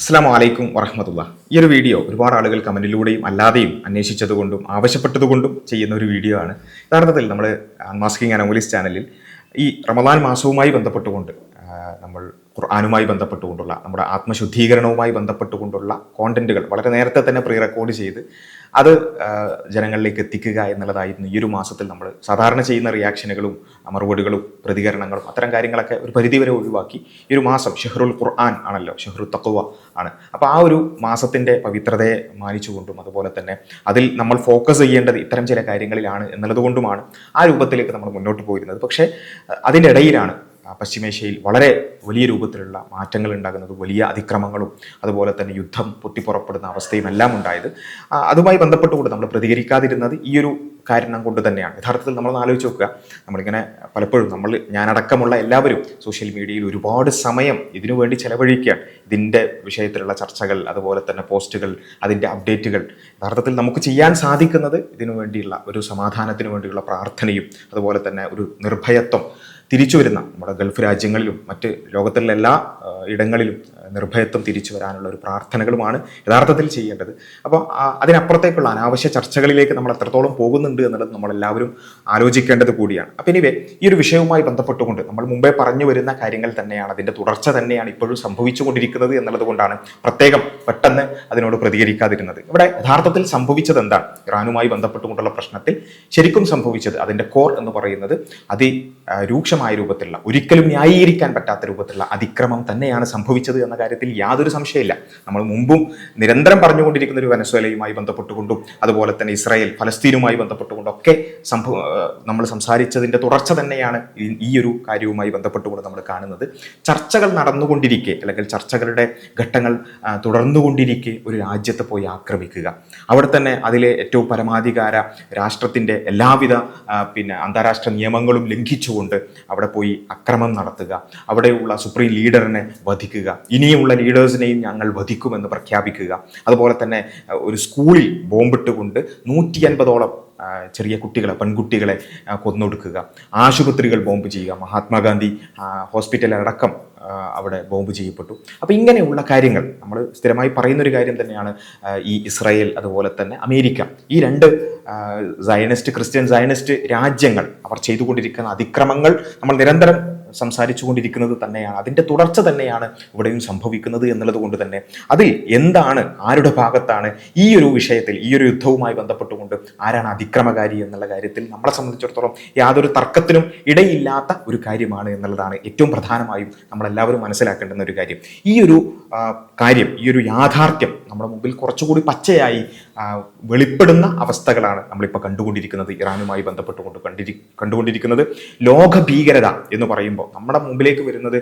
അസ്സലാമു അലൈക്കും വറഹ്മത്തുള്ളാ. ഈ ഒരു വീഡിയോ ഒരുപാട് ആളുകൾ കമന്റിലൂടെയും അല്ലാതെയും അന്വേഷിച്ചതുകൊണ്ടും ആവശ്യപ്പെട്ടതുകൊണ്ടും ചെയ്യുന്ന ഒരു വീഡിയോ ആണ്. യഥാർത്ഥത്തിൽ നമ്മൾ അൺമാസ്കിംഗ് അനോമലീസ് ചാനലിൽ ഈ റമദാൻ മാസവുമായി ബന്ധപ്പെട്ടുകൊണ്ട് നമ്മൾ ഖുർആനുമായി ബന്ധപ്പെട്ടുകൊണ്ടുള്ള നമ്മുടെ ആത്മശുദ്ധീകരണവുമായി ബന്ധപ്പെട്ടുകൊണ്ടുള്ള കോണ്ടന്റുകൾ വളരെ നേരത്തെ തന്നെ പ്രീ റെക്കോർഡ് ചെയ്ത് അത് ജനങ്ങളിലേക്ക് എത്തിക്കുക എന്നുള്ളതായിരുന്നു ഈ ഒരു മാസത്തിൽ നമ്മൾ സാധാരണ ചെയ്യുന്ന റിയാക്ഷനുകളും മറുപടികളും പ്രതികരണങ്ങളും അത്തരം കാര്യങ്ങളൊക്കെ ഒരു പരിധിവരെ ഒഴിവാക്കി ഈ ഒരു മാസം ഷഹ്റുൽ ഖുർആൻ ആണല്ലോ, ഷഹ്റു തഖ്വ ആണ്. അപ്പോൾ ആ ഒരു മാസത്തിൻ്റെ പവിത്രതയെ മാനിച്ചുകൊണ്ടും അതുപോലെ തന്നെ അതിൽ നമ്മൾ ഫോക്കസ് ചെയ്യേണ്ടത് ഇത്തരം ചില കാര്യങ്ങളിലാണ് എന്നുള്ളത് കൊണ്ടുമാണ് ആ രൂപത്തിലേക്ക് നമ്മൾ മുന്നോട്ട് പോയിരുന്നത്. പക്ഷേ അതിൻ്റെ ഇടയിലാണ് പശ്ചിമേഷ്യയിൽ വളരെ വലിയ രൂപത്തിലുള്ള മാറ്റങ്ങൾ ഉണ്ടാകുന്നത്, വലിയ അതിക്രമങ്ങളും അതുപോലെ തന്നെ യുദ്ധം പൊട്ടിപ്പുറപ്പെടുന്ന അവസ്ഥയും എല്ലാം ഉണ്ടായത്. അതുമായി ബന്ധപ്പെട്ടുകൊണ്ട് നമ്മൾ പ്രതികരിക്കാതിരുന്നത് ഈ ഒരു കാരണം കൊണ്ട് തന്നെയാണ്. യഥാർത്ഥത്തിൽ നമ്മളൊന്ന് ആലോചിച്ച് നോക്കുക, നമ്മളിങ്ങനെ പലപ്പോഴും ഞാനടക്കമുള്ള എല്ലാവരും സോഷ്യൽ മീഡിയയിൽ ഒരുപാട് സമയം ഇതിനു വേണ്ടി ചെലവഴിക്കുകയാണ്. ഇതിൻ്റെ വിഷയത്തിലുള്ള ചർച്ചകൾ, അതുപോലെ തന്നെ പോസ്റ്റുകൾ, അതിൻ്റെ അപ്ഡേറ്റുകൾ. യഥാർത്ഥത്തിൽ നമുക്ക് ചെയ്യാൻ സാധിക്കുന്നത് ഇതിനു വേണ്ടിയുള്ള ഒരു സമാധാനത്തിന് വേണ്ടിയുള്ള പ്രാർത്ഥനയും അതുപോലെ തന്നെ ഒരു നിർഭയത്വം തിരിച്ചു വരുന്ന നമ്മുടെ ഗൾഫ് രാജ്യങ്ങളിലും മറ്റ് ലോകത്തിലുള്ള എല്ലാ ഇടങ്ങളിലും നിർഭയത്വം തിരിച്ചു വരാനുള്ള ഒരു പ്രാർത്ഥനകളുമാണ് യഥാർത്ഥത്തിൽ ചെയ്യേണ്ടത്. അപ്പോൾ അതിനപ്പുറത്തേക്കുള്ള അനാവശ്യ ചർച്ചകളിലേക്ക് നമ്മൾ എത്രത്തോളം പോകുന്നുണ്ട് എന്നുള്ളത് നമ്മളെല്ലാവരും ആലോചിക്കേണ്ടത് കൂടിയാണ്. അപ്പം ഇനിവേ ഈ ഒരു വിഷയവുമായി ബന്ധപ്പെട്ടുകൊണ്ട് നമ്മൾ മുമ്പേ പറഞ്ഞു വരുന്ന കാര്യങ്ങൾ തന്നെയാണ്, അതിൻ്റെ തുടർച്ച തന്നെയാണ് ഇപ്പോഴും സംഭവിച്ചുകൊണ്ടിരിക്കുന്നത് എന്നുള്ളത് കൊണ്ടാണ് പ്രത്യേകം പെട്ടെന്ന് അതിനോട് പ്രതികരിക്കാതിരുന്നത്. ഇവിടെ യഥാർത്ഥത്തിൽ സംഭവിച്ചത് എന്താണ്? ഇറാനുമായി ബന്ധപ്പെട്ടുകൊണ്ടുള്ള പ്രശ്നത്തിൽ ശരിക്കും സംഭവിച്ചത്, അതിൻ്റെ കോർ എന്ന് പറയുന്നത് രൂക്ഷമായ രൂപത്തിലുള്ള, ഒരിക്കലും ന്യായീകരിക്കാൻ പറ്റാത്ത രൂപത്തിലുള്ള അതിക്രമം തന്നെയാണ് സംഭവിച്ചത് എന്ന കാര്യത്തിൽ യാതൊരു സംശയമില്ല. നമ്മൾ മുമ്പും നിരന്തരം പറഞ്ഞുകൊണ്ടിരിക്കുന്ന ഒരു വെനസ്വേലയുമായി ബന്ധപ്പെട്ടുകൊണ്ടും അതുപോലെ തന്നെ ഇസ്രായേൽ ഫലസ്തീനുമായി ബന്ധപ്പെട്ടുകൊണ്ടൊക്കെ നമ്മൾ സംസാരിച്ചതിൻ്റെ തുടർച്ച തന്നെയാണ് ഈ ഒരു കാര്യവുമായി ബന്ധപ്പെട്ടുകൊണ്ട് നമ്മൾ കാണുന്നത്. ചർച്ചകൾ നടന്നുകൊണ്ടിരിക്കെ അല്ലെങ്കിൽ ചർച്ചകളുടെ ഘട്ടങ്ങൾ തുടർന്നുകൊണ്ടിരിക്കെ ഒരു രാജ്യത്തെ പോയി ആക്രമിക്കുക, അവിടെ തന്നെ അതിലെ ഏറ്റവും പരമാധികാര രാഷ്ട്രത്തിൻ്റെ എല്ലാവിധ അന്താരാഷ്ട്ര നിയമങ്ങളും ലംഘിച്ചുകൊണ്ട് അവിടെ പോയി അക്രമം നടത്തുക, അവിടെയുള്ള സുപ്രീം ലീഡറിനെ വധിക്കുക, ഇനിയുമുള്ള ലീഡേഴ്സിനെയും ഞങ്ങൾ വധിക്കുമെന്ന് പ്രഖ്യാപിക്കുക, അതുപോലെ തന്നെ ഒരു സ്കൂളിൽ ബോംബിട്ടുകൊണ്ട് 150ഓളം ചെറിയ കുട്ടികളെ, പെൺകുട്ടികളെ കൊന്നൊടുക്കുക, ആശുപത്രികൾ ബോംബ് ചെയ്യുക, മഹാത്മാഗാന്ധി ഹോസ്പിറ്റലടക്കം അവിടെ ബോംബ് ചെയ്യപ്പെട്ടു. അപ്പോൾ ഇങ്ങനെയുള്ള കാര്യങ്ങൾ നമ്മൾ സ്ഥിരമായി പറയുന്നൊരു കാര്യം തന്നെയാണ്. ഈ ഇസ്രായേൽ അതുപോലെ തന്നെ അമേരിക്ക, ഈ രണ്ട് ക്രിസ്ത്യൻ സയനിസ്റ്റ് രാജ്യങ്ങൾ അവർ ചെയ്തുകൊണ്ടിരിക്കുന്ന അതിക്രമങ്ങൾ നമ്മൾ നിരന്തരം സംസാരിച്ചു കൊണ്ടിരിക്കുന്നത് തന്നെയാണ്. അതിൻ്റെ തുടർച്ച തന്നെയാണ് ഇവിടെയും സംഭവിക്കുന്നത് എന്നുള്ളത് കൊണ്ട് തന്നെ അതിൽ എന്താണ്, ആരുടെ ഭാഗത്താണ് ഈ ഒരു വിഷയത്തിൽ, ഈ ഒരു യുദ്ധവുമായി ബന്ധപ്പെട്ടുകൊണ്ട് ആരാണ് അതിക്രമകാരി എന്നുള്ള കാര്യത്തിൽ നമ്മളെ സംബന്ധിച്ചിടത്തോളം യാതൊരു തർക്കത്തിനും ഇടയില്ലാത്ത ഒരു കാര്യമാണ് എന്നുള്ളതാണ് ഏറ്റവും പ്രധാനമായും നമ്മളെല്ലാവരും മനസ്സിലാക്കേണ്ടുന്ന ഒരു കാര്യം. ഈ ഒരു കാര്യം, ഈ ഒരു യാഥാർത്ഥ്യം നമ്മുടെ മുമ്പിൽ കുറച്ചുകൂടി പച്ചയായി വെളിപ്പെടുന്ന അവസ്ഥകളാണ് നമ്മളിപ്പോൾ കണ്ടുകൊണ്ടിരിക്കുന്നത്. ഇറാനുമായി ബന്ധപ്പെട്ടുകൊണ്ട് കണ്ടുകൊണ്ടിരിക്കുന്നത് ലോക ഭീകരത എന്ന് പറയുമ്പോൾ നമ്മുടെ മുമ്പിലേക്ക് വരുന്നത്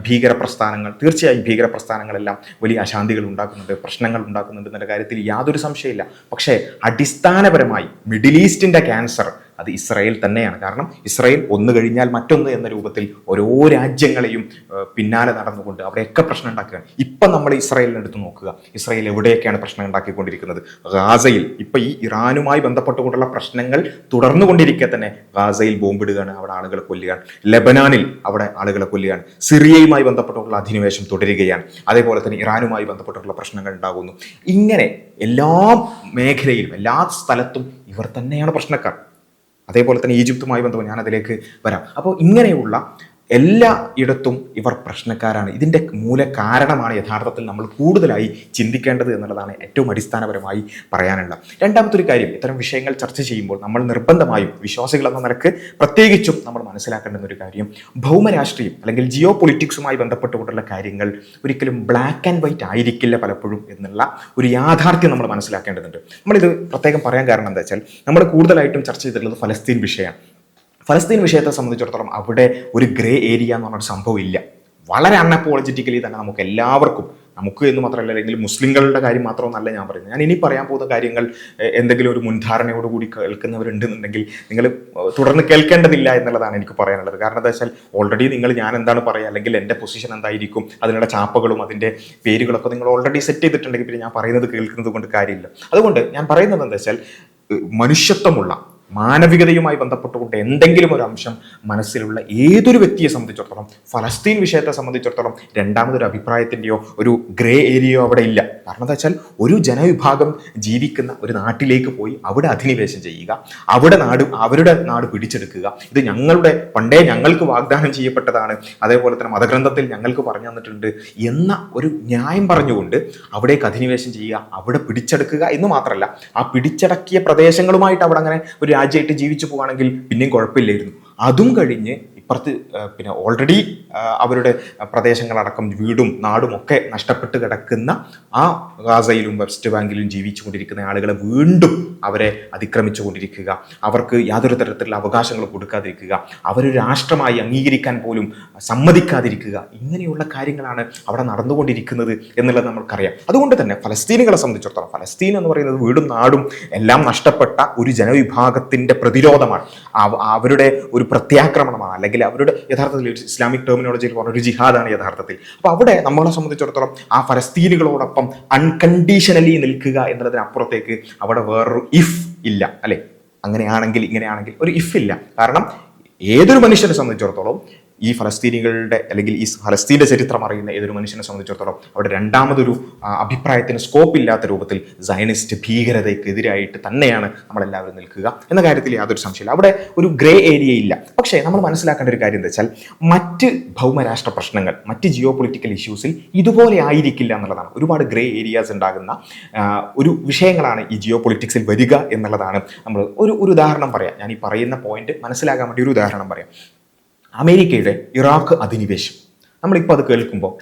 ഭീകര പ്രസ്ഥാനങ്ങൾ. തീർച്ചയായും ഭീകര പ്രസ്ഥാനങ്ങളെല്ലാം വലിയ അശാന്തികൾ ഉണ്ടാക്കുന്നുണ്ട്, പ്രശ്നങ്ങൾ ഉണ്ടാക്കുന്നുണ്ട് എന്നുള്ള കാര്യത്തിൽ യാതൊരു സംശയമില്ല. പക്ഷേ അടിസ്ഥാനപരമായി മിഡിൽ ഈസ്റ്റിൻ്റെ ക്യാൻസർ അത് ഇസ്രായേൽ തന്നെയാണ്. കാരണം ഇസ്രായേൽ ഒന്ന് കഴിഞ്ഞാൽ മറ്റൊന്ന് എന്ന രൂപത്തിൽ ഓരോ രാജ്യങ്ങളെയും പിന്നാലെ നടന്നുകൊണ്ട് അവിടെയൊക്കെ പ്രശ്നം ഉണ്ടാക്കുകയാണ്. ഇപ്പം നമ്മൾ ഇസ്രായേലിനെ എടുത്ത് നോക്കുക, ഇസ്രായേൽ എവിടെയൊക്കെയാണ് പ്രശ്നം ഉണ്ടാക്കിക്കൊണ്ടിരിക്കുന്നത്? ഗാസയിൽ ഇപ്പം ഈ ഇറാനുമായി ബന്ധപ്പെട്ടുകൊണ്ടുള്ള പ്രശ്നങ്ങൾ തുടർന്നുകൊണ്ടിരിക്കെ തന്നെ ഗാസയിൽ ബോംബിടുകയാണ്, അവിടെ ആളുകളെ കൊല്ലുകയാണ്. ലെബനാനിൽ അവിടെ ആളുകളെ കൊല്ലുകയാണ്. സിറിയയുമായി ബന്ധപ്പെട്ടുള്ള അധിനിവേശം തുടരുകയാണ്. അതേപോലെ തന്നെ ഇറാനുമായി ബന്ധപ്പെട്ടുള്ള പ്രശ്നങ്ങൾ ഉണ്ടാകുന്നു. ഇങ്ങനെ എല്ലാ മേഖലയിലും എല്ലാ സ്ഥലത്തും ഇവർ തന്നെയാണ് പ്രശ്നക്കാർ. അതേപോലെ തന്നെ ഈജിപ്തുമായി ബന്ധപ്പെട്ട് ഞാൻ അതിലേക്ക് വരാം. അപ്പോൾ ഇങ്ങനെയുള്ള എല്ലാ ഇടത്തും ഇവർ പ്രശ്നക്കാരാണ്. ഇതിൻ്റെ മൂല കാരണമാണ് യഥാർത്ഥത്തിൽ നമ്മൾ കൂടുതലായി ചിന്തിക്കേണ്ടത് എന്നുള്ളതാണ് ഏറ്റവും അടിസ്ഥാനപരമായി പറയാനുള്ള. രണ്ടാമത്തെ ഒരു കാര്യം, ഇത്തരം വിഷയങ്ങൾ ചർച്ച ചെയ്യുമ്പോൾ നമ്മൾ നിർബന്ധമായും വിശ്വാസികൾ എന്ന നിലക്ക് പ്രത്യേകിച്ചും നമ്മൾ മനസ്സിലാക്കേണ്ടുന്ന ഒരു കാര്യം, ഭൗമരാഷ്ട്രീയം അല്ലെങ്കിൽ ജിയോ പൊളിറ്റിക്സുമായി ബന്ധപ്പെട്ടുകൊണ്ടുള്ള കാര്യങ്ങൾ ഒരിക്കലും ബ്ലാക്ക് ആൻഡ് വൈറ്റ് ആയിരിക്കില്ല പലപ്പോഴും എന്നുള്ള ഒരു യാഥാർത്ഥ്യം നമ്മൾ മനസ്സിലാക്കേണ്ടതുണ്ട്. നമ്മളിത് പ്രത്യേകം പറയാൻ കാരണം എന്താ വെച്ചാൽ, നമ്മൾ കൂടുതലായിട്ടും ചർച്ച ചെയ്തിട്ടുള്ളത് ഫലസ്തീൻ വിഷയമാണ്. ഫലസ്തീൻ വിഷയത്തെ സംബന്ധിച്ചിടത്തോളം അവിടെ ഒരു ഗ്രേ ഏരിയ എന്ന് പറഞ്ഞൊരു സംഭവം ഇല്ല. വളരെ അൺഅപ്പോളജറ്റിക്കലി തന്നെ നമുക്ക് എല്ലാവർക്കും, നമുക്ക് എന്ന് മാത്രമല്ല, അല്ലെങ്കിൽ മുസ്ലിങ്ങളുടെ കാര്യം മാത്രമൊന്നല്ല ഞാൻ പറയുന്നത്, ഞാൻ ഇനി പറയാൻ പോകുന്ന കാര്യങ്ങൾ എന്തെങ്കിലും ഒരു മുൻധാരണയോടുകൂടി കേൾക്കുന്നവരുണ്ടെന്നുണ്ടെങ്കിൽ നിങ്ങൾ തുടർന്ന് കേൾക്കേണ്ടതില്ല എന്നുള്ളതാണ് എനിക്ക് പറയാനുള്ളത്. കാരണം എന്താ വെച്ചാൽ ഓൾറെഡി ഞാൻ എന്താണ് പറയുക, അല്ലെങ്കിൽ എൻ്റെ പൊസിഷൻ എന്തായിരിക്കും, അതിനുള്ള ചാപ്പകളും അതിൻ്റെ പേരുകളൊക്കെ നിങ്ങൾ ഓൾറെഡി സെറ്റ് ചെയ്തിട്ടുണ്ടെങ്കിൽ പിന്നെ ഞാൻ പറയുന്നത് കേൾക്കുന്നത് കൊണ്ട് കാര്യമില്ല. അതുകൊണ്ട് ഞാൻ പറയുന്നത് എന്താ വെച്ചാൽ, മനുഷ്യത്വമുള്ള മാനവികതയുമായി ബന്ധപ്പെട്ടുകൊണ്ട് എന്തെങ്കിലും ഒരു അംശം മനസ്സിലുള്ള ഏതൊരു വ്യക്തിയെ സംബന്ധിച്ചിടത്തോളം, ഫലസ്തീൻ വിഷയത്തെ സംബന്ധിച്ചിടത്തോളം രണ്ടാമതൊരു അഭിപ്രായത്തിൻ്റെയോ ഒരു ഗ്രേ ഏരിയയോ അവിടെ ഇല്ല. കാരണം എന്താ വെച്ചാൽ ഒരു ജനവിഭാഗം ജീവിക്കുന്ന ഒരു നാട്ടിലേക്ക് പോയി അവിടെ അധിനിവേശം ചെയ്യുക, അവരുടെ നാട് പിടിച്ചെടുക്കുക, ഇത് പണ്ടേ ഞങ്ങൾക്ക് വാഗ്ദാനം ചെയ്യപ്പെട്ടതാണ്, അതേപോലെ തന്നെ മതഗ്രന്ഥത്തിൽ ഞങ്ങൾക്ക് പറഞ്ഞു തന്നിട്ടുണ്ട് എന്ന ഒരു ന്യായം പറഞ്ഞുകൊണ്ട് അവിടേക്ക് അധിനിവേശം ചെയ്യുക, അവിടെ പിടിച്ചെടുക്കുക എന്ന് മാത്രമല്ല, ആ പിടിച്ചടക്കിയ പ്രദേശങ്ങളുമായിട്ട് അവിടെ അങ്ങനെ ഒരു രാജ്യമായിട്ട് ജീവിച്ചു പോവുകയാണെങ്കിൽ പിന്നെയും കുഴപ്പമില്ലായിരുന്നു. അതും കഴിഞ്ഞ് ഇപ്പുറത്ത് പിന്നെ ഓൾറെഡി അവരുടെ പ്രദേശങ്ങളടക്കം വീടും നാടും ഒക്കെ നഷ്ടപ്പെട്ട് കിടക്കുന്ന ആ ഗാസയിലും വെസ്റ്റ് ബാങ്കിലും ജീവിച്ചു കൊണ്ടിരിക്കുന്ന ആളുകളെ വീണ്ടും അവരെ അതിക്രമിച്ചു കൊണ്ടിരിക്കുക, അവർക്ക് യാതൊരു തരത്തിലുള്ള അവകാശങ്ങളും കൊടുക്കാതിരിക്കുക, അവരൊരു രാഷ്ട്രമായി അംഗീകരിക്കാൻ പോലും സമ്മതിക്കാതിരിക്കുക, ഇങ്ങനെയുള്ള കാര്യങ്ങളാണ് അവിടെ നടന്നുകൊണ്ടിരിക്കുന്നത് എന്നുള്ളത് നമ്മൾക്കറിയാം. അതുകൊണ്ട് തന്നെ ഫലസ്തീനുകളെ സംബന്ധിച്ചിടത്തോളം ഫലസ്തീൻ എന്ന് പറയുന്നത് വീടും നാടും എല്ലാം നഷ്ടപ്പെട്ട ഒരു ജനവിഭാഗത്തിൻ്റെ പ്രതിരോധമാണ്, അവരുടെ ഒരു പ്രത്യാക്രമണമാണ്, അല്ലെങ്കിൽ അവരുടെ യഥാർത്ഥത്തിൽ ഇസ്ലാമിക് ടെർമിനോളജിയിൽ പറഞ്ഞ ഒരു ജിഹാദാണ് യഥാർത്ഥത്തിൽ. അപ്പോൾ അവിടെ നമ്മളെ സംബന്ധിച്ചിടത്തോളം ആ ഫലസ്തീനുകളോടൊപ്പം അൺകണ്ടീഷണലി നിൽക്കുക എന്നതിനപ്പുറത്തേക്ക് അവിടെ വേറൊരു ഇഫ് ഇല്ല, അല്ലെ? അങ്ങനെയാണെങ്കിൽ ഇങ്ങനെയാണെങ്കിൽ ഒരു ഇഫ് ഇല്ല. കാരണം ഏതൊരു മനുഷ്യനെ സംബന്ധിച്ചിടത്തോളം ഈ ഫലസ്തീനികളുടെ അല്ലെങ്കിൽ ഈ ഫലസ്തീൻ്റെ ചരിത്രം അറിയുന്ന ഏതൊരു മനുഷ്യനെ സംബന്ധിച്ചിടത്തോളം അവിടെ രണ്ടാമതൊരു അഭിപ്രായത്തിന് സ്കോപ്പ് ഇല്ലാത്ത രൂപത്തിൽ സയനിസ്റ്റ് ഭീകരതയ്ക്കെതിരായിട്ട് തന്നെയാണ് നമ്മളെല്ലാവരും നിൽക്കുക എന്ന കാര്യത്തിൽ യാതൊരു സംശയമില്ല. അവിടെ ഒരു ഗ്രേ ഏരിയ ഇല്ല. പക്ഷേ നമ്മൾ മനസ്സിലാക്കേണ്ട ഒരു കാര്യം എന്താ വെച്ചാൽ മറ്റ് ഭൗമരാഷ്ട്ര പ്രശ്നങ്ങൾ, മറ്റ് ജിയോ പൊളിറ്റിക്കൽ ഇഷ്യൂസിൽ ഇതുപോലെ ആയിരിക്കില്ല എന്നുള്ളതാണ്. ഒരുപാട് ഗ്രേ ഏരിയാസ് ഉണ്ടാകുന്ന ഒരു വിഷയങ്ങളാണ് ഈ ജിയോ പൊളിറ്റിക്സിൽ വരിക എന്നുള്ളതാണ്. നമ്മൾ ഒരു ഉദാഹരണം പറയാം. ഞാൻ ഈ പറയുന്ന പോയിന്റ് മനസ്സിലാക്കാൻ വേണ്ടി ഒരു ഉദാഹരണം പറയാം. അമേരിക്കയുടെ ഇറാഖ് അധിനിവേശം, നമ്മളിപ്പോൾ അത് കേൾക്കുമ്പോൾ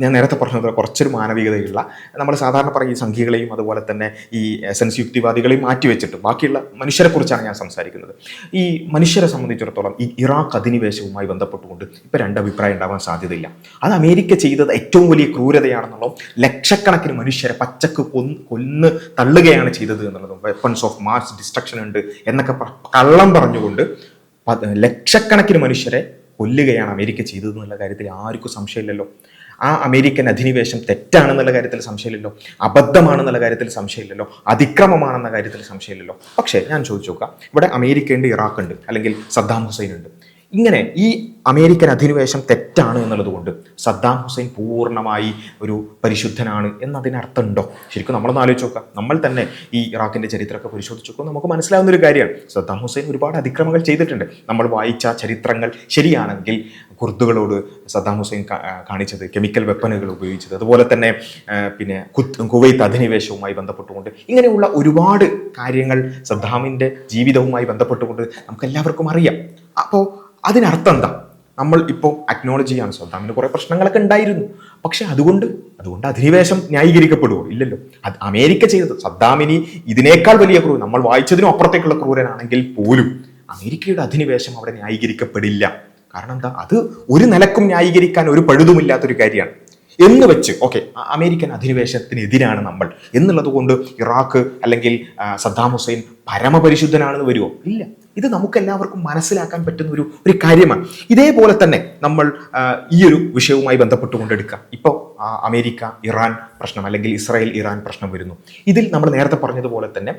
ഞാൻ നേരത്തെ പറഞ്ഞത് കുറച്ചൊരു മാനവികതയുള്ള, നമ്മൾ സാധാരണ പറയും ഈ സംഖ്യകളെയും അതുപോലെ തന്നെ ഈ എസൻസ് യുക്തിവാദികളെയും മാറ്റിവെച്ചിട്ട് ബാക്കിയുള്ള മനുഷ്യരെക്കുറിച്ചാണ് ഞാൻ സംസാരിക്കുന്നത്. ഈ മനുഷ്യരെ സംബന്ധിച്ചിടത്തോളം ഈ ഇറാഖ് അധിനിവേശവുമായി ബന്ധപ്പെട്ടുകൊണ്ട് ഇപ്പോൾ രണ്ട് അഭിപ്രായം ഉണ്ടാവാൻ സാധ്യതയില്ല. അത് അമേരിക്ക ചെയ്തത് ഏറ്റവും വലിയ ക്രൂരതയാണെന്നുള്ളതും ലക്ഷക്കണക്കിന് മനുഷ്യരെ പച്ചക്ക് കൊന്ന് തള്ളുകയാണ് ചെയ്തത് എന്നുള്ളതും, വെപ്പൺസ് ഓഫ് മാസ് ഡിസ്ട്രക്ഷൻ ഉണ്ട് എന്നൊക്കെ കള്ളം പറഞ്ഞുകൊണ്ട് ലക്ഷക്കണക്കിന് മനുഷ്യരെ കൊല്ലുകയാണ് അമേരിക്ക ചെയ്തതെന്നുള്ള കാര്യത്തിൽ ആർക്കും സംശയമില്ലല്ലോ. ആ അമേരിക്കൻ അധിനിവേശം തെറ്റാണെന്നുള്ള കാര്യത്തിൽ സംശയമില്ലല്ലോ, അബദ്ധമാണെന്നുള്ള കാര്യത്തിൽ സംശയമില്ലല്ലോ, അതിക്രമമാണെന്ന കാര്യത്തിൽ സംശയമില്ലല്ലോ. പക്ഷേ ഞാൻ ചോദിച്ചു നോക്കാം, ഇവിടെ അമേരിക്ക ഉണ്ട്, ഇറാഖ് ഉണ്ട്, അല്ലെങ്കിൽ സദ്ദാം ഹുസൈൻ ഉണ്ട്. ഇങ്ങനെ ഈ അമേരിക്കൻ അധിനിവേശം തെറ്റാണ് എന്നുള്ളത് കൊണ്ട് സദ്ദാം ഹുസൈൻ പൂർണ്ണമായി ഒരു പരിശുദ്ധനാണ് എന്നതിനർത്ഥമുണ്ടോ? ശരിക്കും നമ്മളൊന്ന് ആലോചിച്ച് നോക്കാം. നമ്മൾ തന്നെ ഈ ഇറാഖിൻ്റെ ചരിത്രമൊക്കെ പരിശോധിച്ച് നോക്കുമ്പോൾ നമുക്ക് മനസ്സിലാവുന്ന ഒരു കാര്യമാണ്, സദ്ദാം ഹുസൈൻ ഒരുപാട് അതിക്രമങ്ങൾ ചെയ്തിട്ടുണ്ട്. നമ്മൾ വായിച്ച ചരിത്രങ്ങൾ ശരിയാണെങ്കിൽ കുർദുകളോട് സദ്ദാം ഹുസൈൻ കാണിച്ചത് കെമിക്കൽ വെപ്പനുകൾ ഉപയോഗിച്ചത്, അതുപോലെ തന്നെ പിന്നെ കുവൈത്ത് അധിനിവേശവുമായി ബന്ധപ്പെട്ടുകൊണ്ട് ഇങ്ങനെയുള്ള ഒരുപാട് കാര്യങ്ങൾ സദ്ദാമിൻ്റെ ജീവിതവുമായി ബന്ധപ്പെട്ടുകൊണ്ട് നമുക്ക് എല്ലാവർക്കും അറിയാം. അപ്പോൾ അതിനർത്ഥം എന്താ? നമ്മൾ ഇപ്പോൾ അക്നോളജ് ചെയ്യാണ് സദ്ദാമിന് കുറേ പ്രശ്നങ്ങളൊക്കെ ഉണ്ടായിരുന്നു. പക്ഷെ അതുകൊണ്ട് അധിനിവേശം ന്യായീകരിക്കപ്പെടുമോ? ഇല്ലല്ലോ. അത് അമേരിക്ക ചെയ്തത് സദ്ദാമിനി ഇതിനേക്കാൾ വലിയ ക്രൂരൻ, നമ്മൾ വായിച്ചതിനും അപ്പുറത്തേക്കുള്ള ക്രൂരനാണെങ്കിൽ പോലും അമേരിക്കയുടെ അധിനിവേശം അവിടെ ന്യായീകരിക്കപ്പെടില്ല. കാരണം എന്താ? അത് ഒരു നിലക്കും ന്യായീകരിക്കാൻ ഒരു പഴുതുമില്ലാത്തൊരു കാര്യമാണ്. എന്ന് വെച്ച് ഓക്കെ അമേരിക്കൻ അധിനിവേശത്തിനെതിരാണ് നമ്മൾ എന്നുള്ളത് കൊണ്ട് ഇറാഖ് അല്ലെങ്കിൽ സദ്ദാം ഹുസൈൻ പരമപരിശുദ്ധനാണെന്ന് വരുമോ? ഇല്ല. ഇത് നമുക്കെല്ലാവർക്കും മനസ്സിലാക്കാൻ പറ്റുന്ന ഒരു കാര്യമാണ്. ഇതേപോലെ തന്നെ നമ്മൾ ഈ ഒരു വിഷയവുമായി ബന്ധപ്പെട്ടുകൊണ്ടെടുക്കാം. ഇപ്പോൾ അമേരിക്ക ഇറാൻ പ്രശ്നം അല്ലെങ്കിൽ ഇസ്രായേൽ ഇറാൻ പ്രശ്നം വരുന്നു. ഇതിൽ നമ്മൾ നേരത്തെ പറഞ്ഞതുപോലെ തന്നെ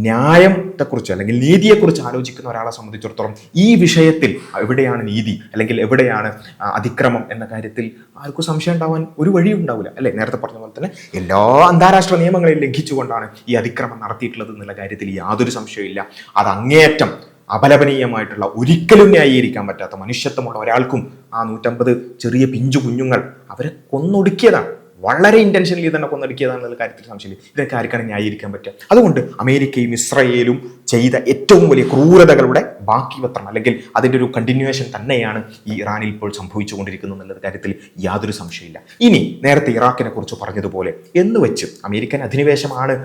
ന്യായത്തെക്കുറിച്ച് അല്ലെങ്കിൽ നീതിയെക്കുറിച്ച് ആലോചിക്കുന്ന ഒരാളെ സംബന്ധിച്ചിടത്തോളം ഈ വിഷയത്തിൽ എവിടെയാണ് നീതി അല്ലെങ്കിൽ എവിടെയാണ് അതിക്രമം എന്ന കാര്യത്തിൽ ആർക്കും സംശയം ഉണ്ടാവാൻ ഒരു വഴിയും ഉണ്ടാവില്ല, അല്ലെ? നേരത്തെ പറഞ്ഞ പോലെ തന്നെ എല്ലാ അന്താരാഷ്ട്ര നിയമങ്ങളെയും ലംഘിച്ചുകൊണ്ടാണ് ഈ അതിക്രമം നടത്തിയിട്ടുള്ളത് എന്നുള്ള കാര്യത്തിൽ യാതൊരു സംശയമില്ല. അത് അങ്ങേയറ്റം അപലപനീയമായിട്ടുള്ള, ഒരിക്കലും ന്യായീകരിക്കാൻ പറ്റാത്ത മനുഷ്യത്വമുള്ള ഒരാൾക്കും ആ 150 ചെറിയ പിഞ്ചു കുഞ്ഞുങ്ങൾ അവരെ കൊന്നൊടുക്കിയതാണ്, വളരെ ഇന്റൻഷനലി തന്നെ കൊന്നൊടുക്കിയതാണെന്നുള്ള കാര്യത്തിൽ സംശയമില്ല. ഇതൊക്കെ ആർക്കാണ് ന്യായീകരിക്കാൻ പറ്റുക? അതുകൊണ്ട് അമേരിക്കയും ഇസ്രായേലും ചെയ്ത ഏറ്റവും വലിയ ക്രൂരതകളുടെ ബാക്കി പത്രം അല്ലെങ്കിൽ അതിൻ്റെ ഒരു കണ്ടിന്യൂവേഷൻ തന്നെയാണ് ഈ ഇറാനിൽ ഇപ്പോൾ സംഭവിച്ചുകൊണ്ടിരിക്കുന്നത് എന്നുള്ള കാര്യത്തിൽ യാതൊരു സംശയമില്ല. ഇനി നേരത്തെ ഇറാഖിനെ കുറിച്ച് പറഞ്ഞതുപോലെ എന്ന് വെച്ച് അമേരിക്കൻ അധിനിവേശമാണ്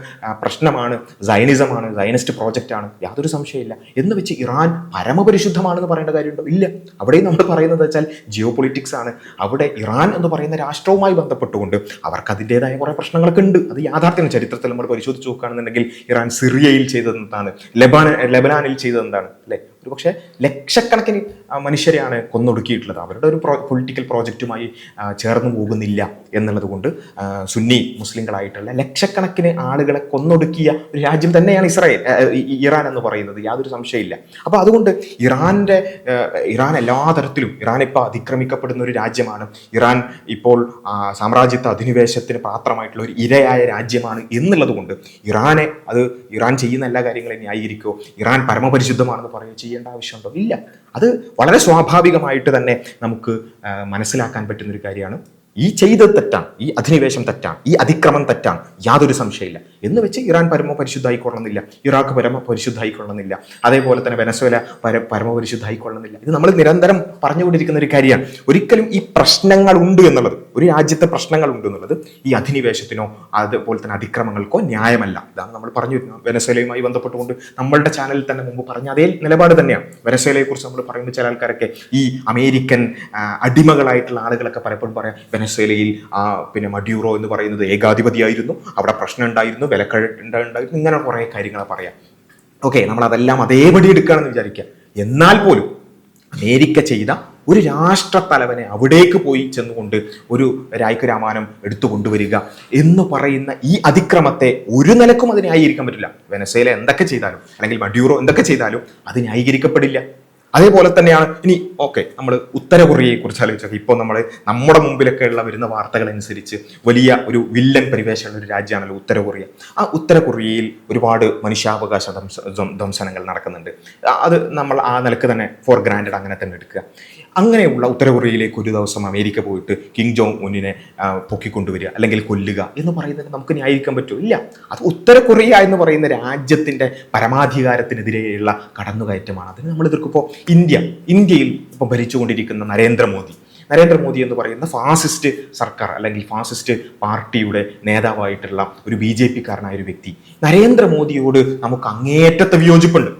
പ്രശ്നമാണ്, സയനിസമാണ്, സയനിസ്റ്റ് പ്രോജക്റ്റാണ്, യാതൊരു സംശയമില്ല എന്ന് വെച്ച് ഇറാൻ പരമപരിശുദ്ധമാണെന്ന് പറയേണ്ട കാര്യമുണ്ടോ? ഇല്ല. അവിടെയും നമ്മൾ പറയുന്നത് വെച്ചാൽ ജിയോ പൊളിറ്റിക്സ് ആണ്. അവിടെ ഇറാൻ എന്ന് പറയുന്ന രാഷ്ട്രവുമായി ബന്ധപ്പെട്ടുകൊണ്ട് അവർക്ക് അതിൻ്റെതായ കുറേ പ്രശ്നങ്ങളൊക്കെ ഉണ്ട്. അത് യാഥാർത്ഥ്യമാണ്. ചരിത്രത്തിൽ നമ്മൾ പരിശോധിച്ച് നോക്കുകയാണെന്നുണ്ടെങ്കിൽ ഇറാൻ സിറിയയിൽ ചെയ്തത് എന്താണ്, ലെബനാനിൽ ചെയ്തത് എന്താണ്, അല്ലെ? ഒരുപക്ഷെ ലക്ഷക്കണക്കിന് മനുഷ്യരെയാണ് കൊന്നൊടുക്കിയിട്ടുള്ളത്. അവരുടെ ഒരു പൊളിറ്റിക്കൽ പ്രോജക്റ്റുമായി ചേർന്ന് പോകുന്നില്ല എന്നുള്ളത് കൊണ്ട് സുന്നി മുസ്ലിങ്ങളായിട്ടുള്ള ലക്ഷക്കണക്കിന് ആളുകളെ കൊന്നൊടുക്കിയ ഒരു രാജ്യം തന്നെയാണ് ഇറാൻ എന്ന് പറയുന്നത്, യാതൊരു സംശയമില്ല. അപ്പോൾ അതുകൊണ്ട് ഇറാൻ എല്ലാ തരത്തിലും ഇറാൻ ഇപ്പോൾ അതിക്രമിക്കപ്പെടുന്ന ഒരു രാജ്യമാണ്. ഇറാൻ ഇപ്പോൾ സാമ്രാജ്യത്വ അധിനിവേശത്തിന് പാത്രമായിട്ടുള്ള ഒരു ഇരയായ രാജ്യമാണ് എന്നുള്ളത് കൊണ്ട് ഇറാൻ ചെയ്യുന്ന എല്ലാ കാര്യങ്ങളെയും ന്യായീകരിക്കുകയോ ഇറാൻ പരമപരിശുദ്ധമാണെന്ന് പറയുകയോ ചെയ്യേണ്ട ആവശ്യമുണ്ടോ? ഇല്ല. അത് വളരെ സ്വാഭാവികമായിട്ട് തന്നെ നമുക്ക് മനസ്സിലാക്കാൻ പറ്റുന്ന ഒരു കാര്യമാണ്. ഈ ചെയ്തത് തെറ്റാണ്, ഈ അധിനിവേശം തെറ്റാണ്, ഈ അതിക്രമം തെറ്റാണ്, യാതൊരു സംശയമില്ല. എന്ന് വെച്ച് ഇറാൻ പരമപരിശുദ്ധമായിക്കൊള്ളുന്നില്ല, ഇറാഖ് പരമപരിശുദ്ധമായിക്കൊള്ളുന്നില്ല, അതേപോലെ തന്നെ വെനസ്വേല പരമപരിശുദ്ധമായിക്കൊള്ളുന്നില്ല. ഇത് നമ്മൾ നിരന്തരം പറഞ്ഞുകൊണ്ടിരിക്കുന്ന ഒരു കാര്യമാണ്. ഒരിക്കലും ഈ പ്രശ്നങ്ങൾ ഉണ്ട് എന്നുള്ളത്, ഒരു രാജ്യത്തെ പ്രശ്നങ്ങൾ ഉണ്ട് എന്നുള്ളത് ഈ അധിനിവേശത്തിനോ അതുപോലെ തന്നെ അതിക്രമങ്ങൾക്കോ ന്യായമല്ല. ഇതാണ് നമ്മൾ പറഞ്ഞു വരുന്നത്. വെനസ്വേലയുമായി ബന്ധപ്പെട്ടുകൊണ്ട് നമ്മളുടെ ചാനലിൽ തന്നെ മുമ്പ് പറഞ്ഞ അതേ നിലപാട് തന്നെയാണ്. വെനസ്വേലയെ കുറിച്ച് നമ്മൾ പറയുമ്പോൾ ചില ആൾക്കാരൊക്കെ ഈ അമേരിക്കൻ അടിമകളായിട്ടുള്ള ആളുകളൊക്കെ പലപ്പോഴും പറയാം വെനസ്വേലയിൽ പിന്നെ മഡ്യൂറോ എന്ന് പറയുന്നത് ഏകാധിപതിയായിരുന്നു, അവിടെ പ്രശ്നം ഉണ്ടായിരുന്നു, വിലക്കഴുണ്ടായിരുന്നു, ഇങ്ങനെ കുറേ കാര്യങ്ങൾ പറയാം. ഓക്കെ, നമ്മൾ അതെല്ലാം അതേപടി എടുക്കുകയാണെന്ന് വിചാരിക്കുക. എന്നാൽ പോലും അമേരിക്ക ചെയ്ത ഒരു രാഷ്ട്രത്തലവനെ അവിടേക്ക് പോയി ചെന്നുകൊണ്ട് ഒരു രായ്ക്ക് രാമായണം എടുത്തു കൊണ്ടുവരിക എന്ന് പറയുന്ന ഈ അതിക്രമത്തെ ഒരു നിലക്കും അത് ന്യായീകരിക്കാൻ പറ്റില്ല. വെനസ്വേല എന്തൊക്കെ ചെയ്താലും അല്ലെങ്കിൽ മഡ്യൂറോ എന്തൊക്കെ ചെയ്താലും അത് ന്യായീകരിക്കപ്പെടില്ല. അതേപോലെ തന്നെയാണ് ഇനി നമ്മൾ ഉത്തര കൊറിയയെ കുറിച്ച് ആലോചിച്ചത്. ഇപ്പോൾ നമ്മുടെ മുമ്പിലൊക്കെ വരുന്ന വാർത്തകൾ അനുസരിച്ച് വലിയ ഒരു വില്ലൻ പരിവേഷമുള്ള ഒരു രാജ്യമാണല്ലോ ഉത്തര കൊറിയ. ആ ഉത്തര കൊറിയയിൽ ഒരുപാട് മനുഷ്യാവകാശ ധ്വംസനങ്ങൾ നടക്കുന്നുണ്ട്. അത് നമ്മൾ ആ നിലക്ക് തന്നെ ഫോർ ഗ്രാൻഡഡ് അങ്ങനെ തന്നെ എടുക്കുക. അങ്ങനെയുള്ള ഉത്തര കൊറിയയിലേക്ക് ഒരു ദിവസം അമേരിക്ക പോയിട്ട് കിങ് ജോങ് ഉന്നിനെ പൊക്കിക്കൊണ്ടുവരിക അല്ലെങ്കിൽ കൊല്ലുക എന്ന് പറയുന്നത് നമുക്ക് ന്യായീകരിക്കാൻ പറ്റുമോ? ഇല്ല. അത് ഉത്തര കൊറിയ എന്ന് പറയുന്ന രാജ്യത്തിൻ്റെ പരമാധികാരത്തിനെതിരെയുള്ള കടന്നുകയറ്റമാണ്. അതിന് നമ്മൾ എതിർക്കുമ്പോൾ ഇന്ത്യയിൽ ഇപ്പം ഭരിച്ചുകൊണ്ടിരിക്കുന്ന നരേന്ദ്രമോദി എന്ന് പറയുന്ന ഫാസിസ്റ്റ് സർക്കാർ അല്ലെങ്കിൽ ഫാസിസ്റ്റ് പാർട്ടിയുടെ നേതാവായിട്ടുള്ള ഒരു BJP-കാരനായ ഒരു വ്യക്തി, നരേന്ദ്രമോദിയോട് നമുക്ക് അങ്ങേയറ്റത്തെ വിയോജിപ്പുണ്ട്.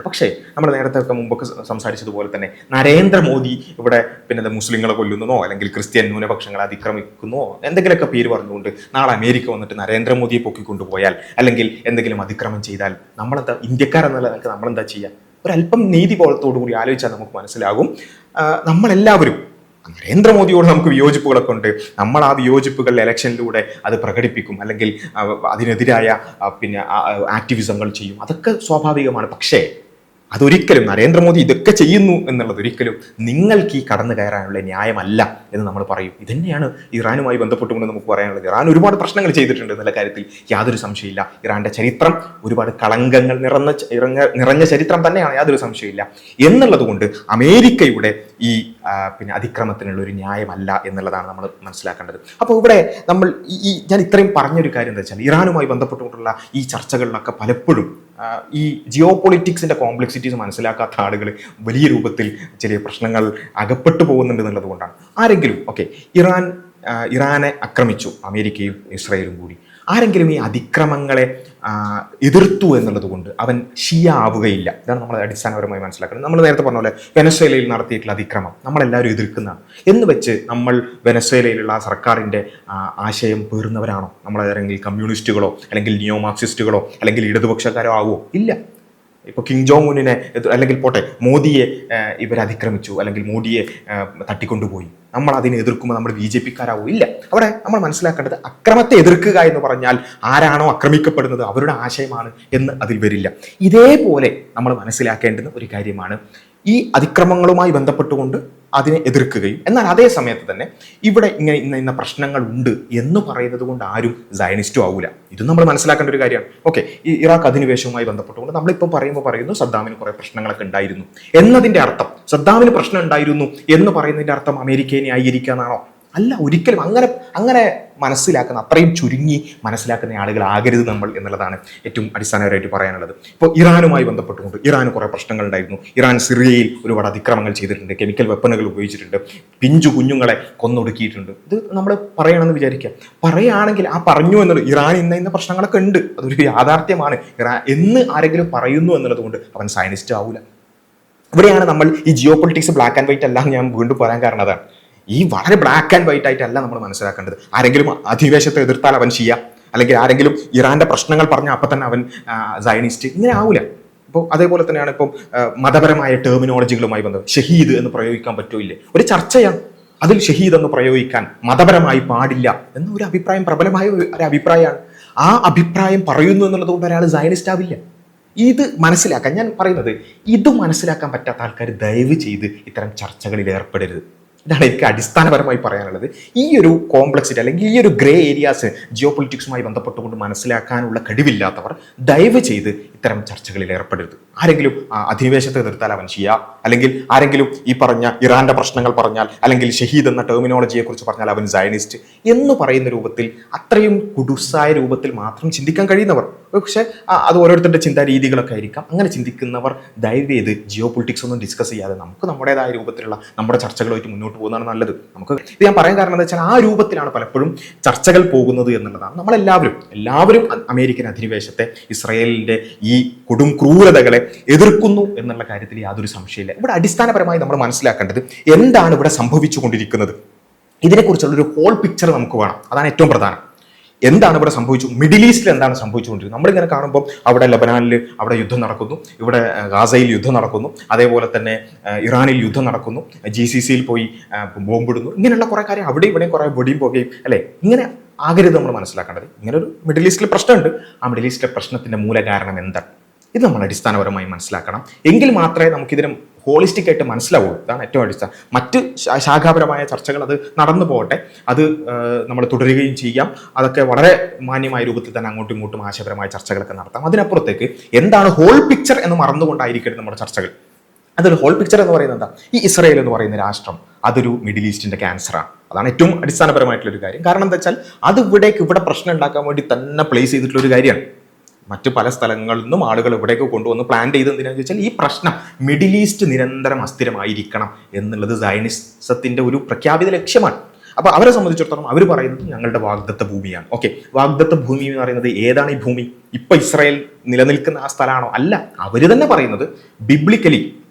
പക്ഷേ നമ്മൾ നേരത്തെ മുമ്പൊക്കെ സംസാരിച്ചതുപോലെ തന്നെ നരേന്ദ്രമോദി ഇവിടെ പിന്നെ മുസ്ലിങ്ങളെ കൊല്ലുന്നോ അല്ലെങ്കിൽ ക്രിസ്ത്യൻ ന്യൂനപക്ഷങ്ങളെ അതിക്രമിക്കുന്നോ എന്തെങ്കിലുമൊക്കെ പേര് പറഞ്ഞുകൊണ്ട് നാളെ അമേരിക്ക വന്നിട്ട് നരേന്ദ്രമോദിയെ പൊക്കിക്കൊണ്ടുപോയാൽ അല്ലെങ്കിൽ എന്തെങ്കിലും അതിക്രമം ചെയ്താൽ നമ്മളെന്താ ഇന്ത്യക്കാരെന്നുള്ള നിലക്ക് നമ്മളെന്താ ചെയ്യുക? ഒരല്പം നീതിബോധത്തോടു കൂടി ആലോചിച്ചാൽ നമുക്ക് മനസ്സിലാകും. നമ്മളെല്ലാവരും നരേന്ദ്രമോദിയോട് നമുക്ക് വിയോജിപ്പുകളൊക്കെ ഉണ്ട്. നമ്മൾ ആ വിയോജിപ്പുകൾ ഇലക്ഷനിലൂടെ അത് പ്രകടിപ്പിക്കും അല്ലെങ്കിൽ അതിനെതിരായ പിന്നെ ആക്ടിവിസങ്ങൾ ചെയ്യും. അതൊക്കെ സ്വാഭാവികമാണ്. പക്ഷേ അതൊരിക്കലും നരേന്ദ്രമോദി ഇതൊക്കെ ചെയ്യുന്നു എന്നുള്ളത് ഒരിക്കലും നിങ്ങൾക്ക് ഈ കടന്നു കയറാനുള്ള ന്യായമല്ല എന്ന് നമ്മൾ പറയും. ഇതന്നെയാണ് ഇറാനുമായി ബന്ധപ്പെട്ടുകൊണ്ട് നമുക്ക് പറയാനുള്ളത്. ഇറാൻ ഒരുപാട് പ്രശ്നങ്ങൾ ചെയ്തിട്ടുണ്ട് എന്നുള്ള കാര്യത്തിൽ യാതൊരു സംശയമില്ല. ഇറാന്റെ ചരിത്രം ഒരുപാട് കളങ്കങ്ങൾ നിറഞ്ഞ ചരിത്രം തന്നെയാണ്, യാതൊരു സംശയമില്ല. എന്നുള്ളത് കൊണ്ട് അമേരിക്കയുടെ ഈ പിന്നെ അതിക്രമത്തിനുള്ള ഒരു ന്യായമല്ല എന്നുള്ളതാണ് നമ്മൾ മനസ്സിലാക്കേണ്ടത്. അപ്പോൾ ഇവിടെ ഞാൻ ഇത്രയും പറഞ്ഞൊരു കാര്യം എന്താ വെച്ചാൽ ഇറാനുമായി ബന്ധപ്പെട്ടുകൊണ്ടുള്ള ഈ ചർച്ചകളിലൊക്കെ പലപ്പോഴും ഈ ജിയോ പൊളിറ്റിക്സിന്റെ കോംപ്ലക്സിറ്റീസ് മനസ്സിലാക്കാത്ത ആളുകൾ വലിയ രൂപത്തിൽ ചില പ്രശ്നങ്ങൾ അകപ്പെട്ടു പോകുന്നുണ്ട് എന്നുള്ളത് കൊണ്ടാണ്. ആരെങ്കിലും ഇറാനെ ആക്രമിച്ചു, അമേരിക്കയും ഇസ്രായേലും കൂടി. ആരെങ്കിലും ഈ അതിക്രമങ്ങളെ എതിർത്തു എന്നുള്ളത് കൊണ്ട് അവൻ ഷിയ ആവുകയില്ല. ഇതാണ് നമ്മൾ അടിസ്ഥാനപരമായി മനസ്സിലാക്കുന്നത്. നമ്മൾ നേരത്തെ പറഞ്ഞ പോലെ വെനസ്വേലയിൽ നടത്തിയിട്ടുള്ള അതിക്രമം നമ്മളെല്ലാവരും എതിർക്കുന്നതാണ് എന്ന് വെച്ച് നമ്മൾ വെനസ്വേലയിലുള്ള ആ സർക്കാരിൻ്റെ ആശയം പേറുന്നവരാണോ? നമ്മളേതെങ്കിലും കമ്മ്യൂണിസ്റ്റുകളോ അല്ലെങ്കിൽ നിയോ മാർക്സിസ്റ്റുകളോ അല്ലെങ്കിൽ ഇടതുപക്ഷക്കാരോ ആവുമോ? ഇല്ല. ഇപ്പോൾ കിങ് ജോങ് ഉന്നിനെ അല്ലെങ്കിൽ മോദിയെ ഇവരതിക്രമിച്ചു അല്ലെങ്കിൽ മോദിയെ തട്ടിക്കൊണ്ടുപോയി, നമ്മൾ അതിനെ എതിർക്കുമ്പോൾ നമ്മൾ BJP-ക്കാരാവോ? ഇല്ല. അവിടെ നമ്മൾ മനസ്സിലാക്കേണ്ടത് അക്രമത്തെ എതിർക്കുക എന്ന് പറഞ്ഞാൽ ആരാണോ ആക്രമിക്കപ്പെടുന്നത് അവരുടെ ആശയമാണ് എന്ന് അതിൽ വരില്ല. ഇതേപോലെ നമ്മൾ മനസ്സിലാക്കേണ്ടുന്ന ഒരു കാര്യമാണ് ഈ അതിക്രമങ്ങളുമായി ബന്ധപ്പെട്ടുകൊണ്ട് അതിനെ എതിർക്കുകയും എന്നാൽ അതേ സമയത്ത് തന്നെ ഇവിടെ ഇന്ന പ്രശ്നങ്ങൾ ഉണ്ട് എന്ന് പറയുന്നത് കൊണ്ട് ആരും സയനിസ്റ്റും ആവൂല. ഇത് നമ്മൾ മനസ്സിലാക്കേണ്ട ഒരു കാര്യമാണ്. ഈ ഇറാഖ് അധിനിവേശവുമായി ബന്ധപ്പെട്ടുകൊണ്ട് നമ്മളിപ്പോൾ പറയുന്നു സദ്ദാമിന് കുറെ പ്രശ്നങ്ങളൊക്കെ ഉണ്ടായിരുന്നു എന്നതിന്റെ അർത്ഥം, സദ്ദാമിന് പ്രശ്നം ഉണ്ടായിരുന്നു എന്ന് പറയുന്നതിന്റെ അർത്ഥം അമേരിക്കയെ ന്യായീകരിക്കുക എന്നാണോ? അല്ല, ഒരിക്കലും അങ്ങനെ മനസ്സിലാക്കുന്ന, അത്രയും ചുരുങ്ങി മനസ്സിലാക്കുന്ന ആളുകളാകരുത് നമ്മൾ എന്നുള്ളതാണ് ഏറ്റവും അടിസ്ഥാനപരമായിട്ട് പറയാനുള്ളത്. ഇപ്പോൾ ഇറാനുമായി ബന്ധപ്പെട്ടുകൊണ്ട് ഇറാന് കുറേ പ്രശ്നങ്ങൾ ഉണ്ടായിരുന്നു. ഇറാൻ സിറിയയിൽ ഒരുപാട് അതിക്രമങ്ങൾ ചെയ്തിട്ടുണ്ട്, കെമിക്കൽ വെപ്പണുകൾ ഉപയോഗിച്ചിട്ടുണ്ട്, പിഞ്ചു കുഞ്ഞുങ്ങളെ കൊന്നൊടുക്കിയിട്ടുണ്ട്. ഇത് നമ്മൾ പറയണമെന്ന് വിചാരിക്കുക. പറയുകയാണെങ്കിൽ ആ പറഞ്ഞു എന്നുള്ളത് ഇറാൻ ഇന്ന പ്രശ്നങ്ങളൊക്കെ ഉണ്ട്, അതൊരു യാഥാർത്ഥ്യമാണ് ഇറാൻ എന്ന് ആരെങ്കിലും പറയുന്നു എന്നുള്ളത് കൊണ്ട് അവൻ സയനിസ്റ്റ് ആവൂല. ഇവിടെയാണ് നമ്മൾ ഈ geopolitics black and white അല്ല ഞാൻ വീണ്ടും പറയാൻ കാരണം അതാണ്. ഈ വളരെ ബ്ലാക്ക് ആൻഡ് വൈറ്റ് ആയിട്ടല്ല നമ്മൾ മനസ്സിലാക്കേണ്ടത്. ആരെങ്കിലും അധിനിവേശത്തെ എതിർത്താൽ അവൻ ഷിയ, അല്ലെങ്കിൽ ആരെങ്കിലും ഇറാന്റെ പ്രശ്നങ്ങൾ പറഞ്ഞാൽ അപ്പം തന്നെ അവൻ സയനിസ്റ്റ്, ഇങ്ങനെ ആവൂല. ഇപ്പോൾ അതേപോലെ തന്നെയാണ് ഇപ്പം മതപരമായ ടെർമിനോളജികളുമായി ബന്ധം ഷഹീദ് എന്ന് പ്രയോഗിക്കാൻ പറ്റോ ഇല്ലേ, ഒരു ചർച്ചയാണ്. അതിൽ ഷഹീദ് എന്ന് പ്രയോഗിക്കാൻ മതപരമായി പാടില്ല എന്നൊരു അഭിപ്രായം, പ്രബലമായ ഒരു അഭിപ്രായമാണ്. ആ അഭിപ്രായം പറയുന്നു എന്നുള്ളത് കൊണ്ട് ഒരാൾ സയനിസ്റ്റ് ആവില്ല. ഇത് മനസ്സിലാക്കാൻ, ഞാൻ പറയുന്നത് ഇത് മനസ്സിലാക്കാൻ പറ്റാത്ത ആൾക്കാർ ദയവ് ചെയ്ത് ഇത്തരം ചർച്ചകളിൽ ഏർപ്പെടരുത്. ഇതാണ് എനിക്ക് അടിസ്ഥാനപരമായി പറയാനുള്ളത്. ഈ ഒരു കോംപ്ലക്സിറ്റി അല്ലെങ്കിൽ ഈ ഒരു ഗ്രേ ഏരിയാസ് ജിയോ പൊളിറ്റിക്സുമായി ബന്ധപ്പെട്ടുകൊണ്ട് മനസ്സിലാക്കാനുള്ള കഴിവില്ലാത്തവർ ദയവ് ചെയ്ത് ഇത്തരം ചർച്ചകളിൽ ഏർപ്പെടരുത്. ആരെങ്കിലും അധിനിവേശത്തെ എതിർത്താൽ അവൻ ഷിയ, അല്ലെങ്കിൽ ആരെങ്കിലും ഈ പറഞ്ഞ ഇറാന്റെ പ്രശ്നങ്ങൾ പറഞ്ഞാൽ, അല്ലെങ്കിൽ ഷഹീദ് എന്ന ടെർമിനോളജിയെ കുറിച്ച് പറഞ്ഞാൽ അവൻ സയനിസ്റ്റ് എന്ന് പറയുന്ന രൂപത്തിൽ, അത്രയും കുടുസായ രൂപത്തിൽ മാത്രം ചിന്തിക്കാൻ കഴിയുന്നവർ, പക്ഷെ അത് ഓരോരുത്തരുടെ ചിന്താ രീതികളൊക്കെ ആയിരിക്കാം, അങ്ങനെ ചിന്തിക്കുന്നവർ ദയവ് ചെയ്ത് ജിയോ പൊളിറ്റിക്സ് ഒന്നും ഡിസ്കസ് ചെയ്യാതെ നമുക്ക് നമ്മുടേതായ രൂപത്തിലുള്ള നമ്മുടെ ചർച്ചകളുമായിട്ട് മുന്നോട്ട് പോകുന്നതാണ് നല്ലത്. നമുക്ക് ഇത് ഞാൻ പറയാൻ കാരണം എന്താ വെച്ചാൽ ആ രൂപത്തിലാണ് പലപ്പോഴും ചർച്ചകൾ പോകുന്നത് എന്നുള്ളതാണ്. എല്ലാവരും അമേരിക്കൻ അധിനിവേശത്തെ, ഇസ്രായേലിന്റെ ഈ കൊടും ക്രൂരതകളെ എതിർക്കുന്നു എന്നുള്ള കാര്യത്തിൽ യാതൊരു സംശയമില്ല. ഇവിടെ അടിസ്ഥാനപരമായി നമ്മൾ മനസ്സിലാക്കേണ്ടത് എന്താണ് ഇവിടെ സംഭവിച്ചുകൊണ്ടിരിക്കുന്നത്, ഇതിനെക്കുറിച്ചുള്ള ഒരു ഹോൾ പിക്ചർ നമുക്ക് വേണം. അതാണ് ഏറ്റവും പ്രധാനം. എന്താണ് ഇവിടെ സംഭവിച്ചു, മിഡിൽ ഈസ്റ്റിൽ എന്താണ് സംഭവിച്ചുകൊണ്ടിരിക്കുന്നത്. നമ്മളിങ്ങനെ കാണുമ്പോൾ അവിടെ ലബനാനിൽ അവിടെ യുദ്ധം നടക്കുന്നു, ഇവിടെ ഗാസയിൽ യുദ്ധം നടക്കുന്നു, അതേപോലെ തന്നെ ഇറാനിൽ യുദ്ധം നടക്കുന്നു, GCCയിൽ പോയി ബോംബിടുന്നു, ഇങ്ങനെയുള്ള കുറേ കാര്യം അവിടെ ഇവിടെയും കുറേ വെടിയും പോകുകയും അല്ലേ. ഇങ്ങനെ ആകരുത് നമ്മൾ മനസ്സിലാക്കേണ്ടത്. ഇങ്ങനെ ഒരു മിഡിൽ ഈസ്റ്റിലെ പ്രശ്നമുണ്ട്. ആ മിഡിൽ ഈസ്റ്റിലെ പ്രശ്നത്തിന്റെ മൂല കാരണം എന്താണ്, ഇത് നമ്മൾ അടിസ്ഥാനപരമായി മനസ്സിലാക്കണം. എങ്കിൽ മാത്രമേ നമുക്കിതിനെ ഹോളിസ്റ്റിക് ആയിട്ട് മനസ്സിലാവുള്ളൂ. ഇതാണ് ഏറ്റവും അടിസ്ഥാനം. മറ്റ് ശാഖാപരമായ ചർച്ചകൾ അത് നടന്നു പോകട്ടെ, അത് നമ്മൾ തുടരുകയും ചെയ്യാം. അതൊക്കെ വളരെ മാന്യമായ രൂപത്തിൽ തന്നെ അങ്ങോട്ടും ഇങ്ങോട്ടും ആശയപരമായ ചർച്ചകളൊക്കെ നടത്താം. അതിനപ്പുറത്തേക്ക് എന്താണ് ഹോൾ പിക്ചർ എന്ന് മറന്നുകൊണ്ടായിരിക്കരുത് നമ്മുടെ ചർച്ചകൾ. അതൊരു ഹോൾ പിക്ചർ എന്ന് പറയുന്നത് എന്താ, ഈ ഇസ്രായേൽ എന്ന് പറയുന്ന രാഷ്ട്രം അതൊരു മിഡിൽ ഈസ്റ്റിന്റെ ക്യാൻസറാണ്. അതാണ് ഏറ്റവും അടിസ്ഥാനപരമായിട്ടുള്ള ഒരു കാര്യം. കാരണം എന്താ വെച്ചാൽ അത് ഇവിടെ പ്രശ്നം ഉണ്ടാക്കാൻ വേണ്ടി തന്നെ പ്ലേസ് ചെയ്തിട്ടുള്ള ഒരു കാര്യമാണ്. മറ്റു പല സ്ഥലങ്ങളിൽ നിന്നും ആളുകൾ ഇവിടേക്ക് കൊണ്ടുവന്ന് പ്ലാൻ ചെയ്ത് എന്തിനാണെന്ന് ചോദിച്ചാൽ ഈ പ്രശ്നം മിഡിൽ ഈസ്റ്റ് നിരന്തരം അസ്ഥിരമായിരിക്കണം എന്നുള്ളത് സയനിസത്തിന്റെ ഒരു പ്രഖ്യാപിത ലക്ഷ്യമാണ്. അപ്പൊ അവരെ സംബന്ധിച്ചിടത്തോളം അവർ പറയുന്നത് ഞങ്ങളുടെ വാഗ്ദത്ത ഭൂമിയാണ്. ഓക്കെ, വാഗ്ദത്ത ഭൂമി എന്ന് പറയുന്നത് ഏതാണ് ഈ ഭൂമി? ഇപ്പൊ ഇസ്രായേൽ നിലനിൽക്കുന്ന ആ സ്ഥലമാണോ? അല്ല, അവര് തന്നെ പറയുന്നത് ബിബ്ലിക്കലി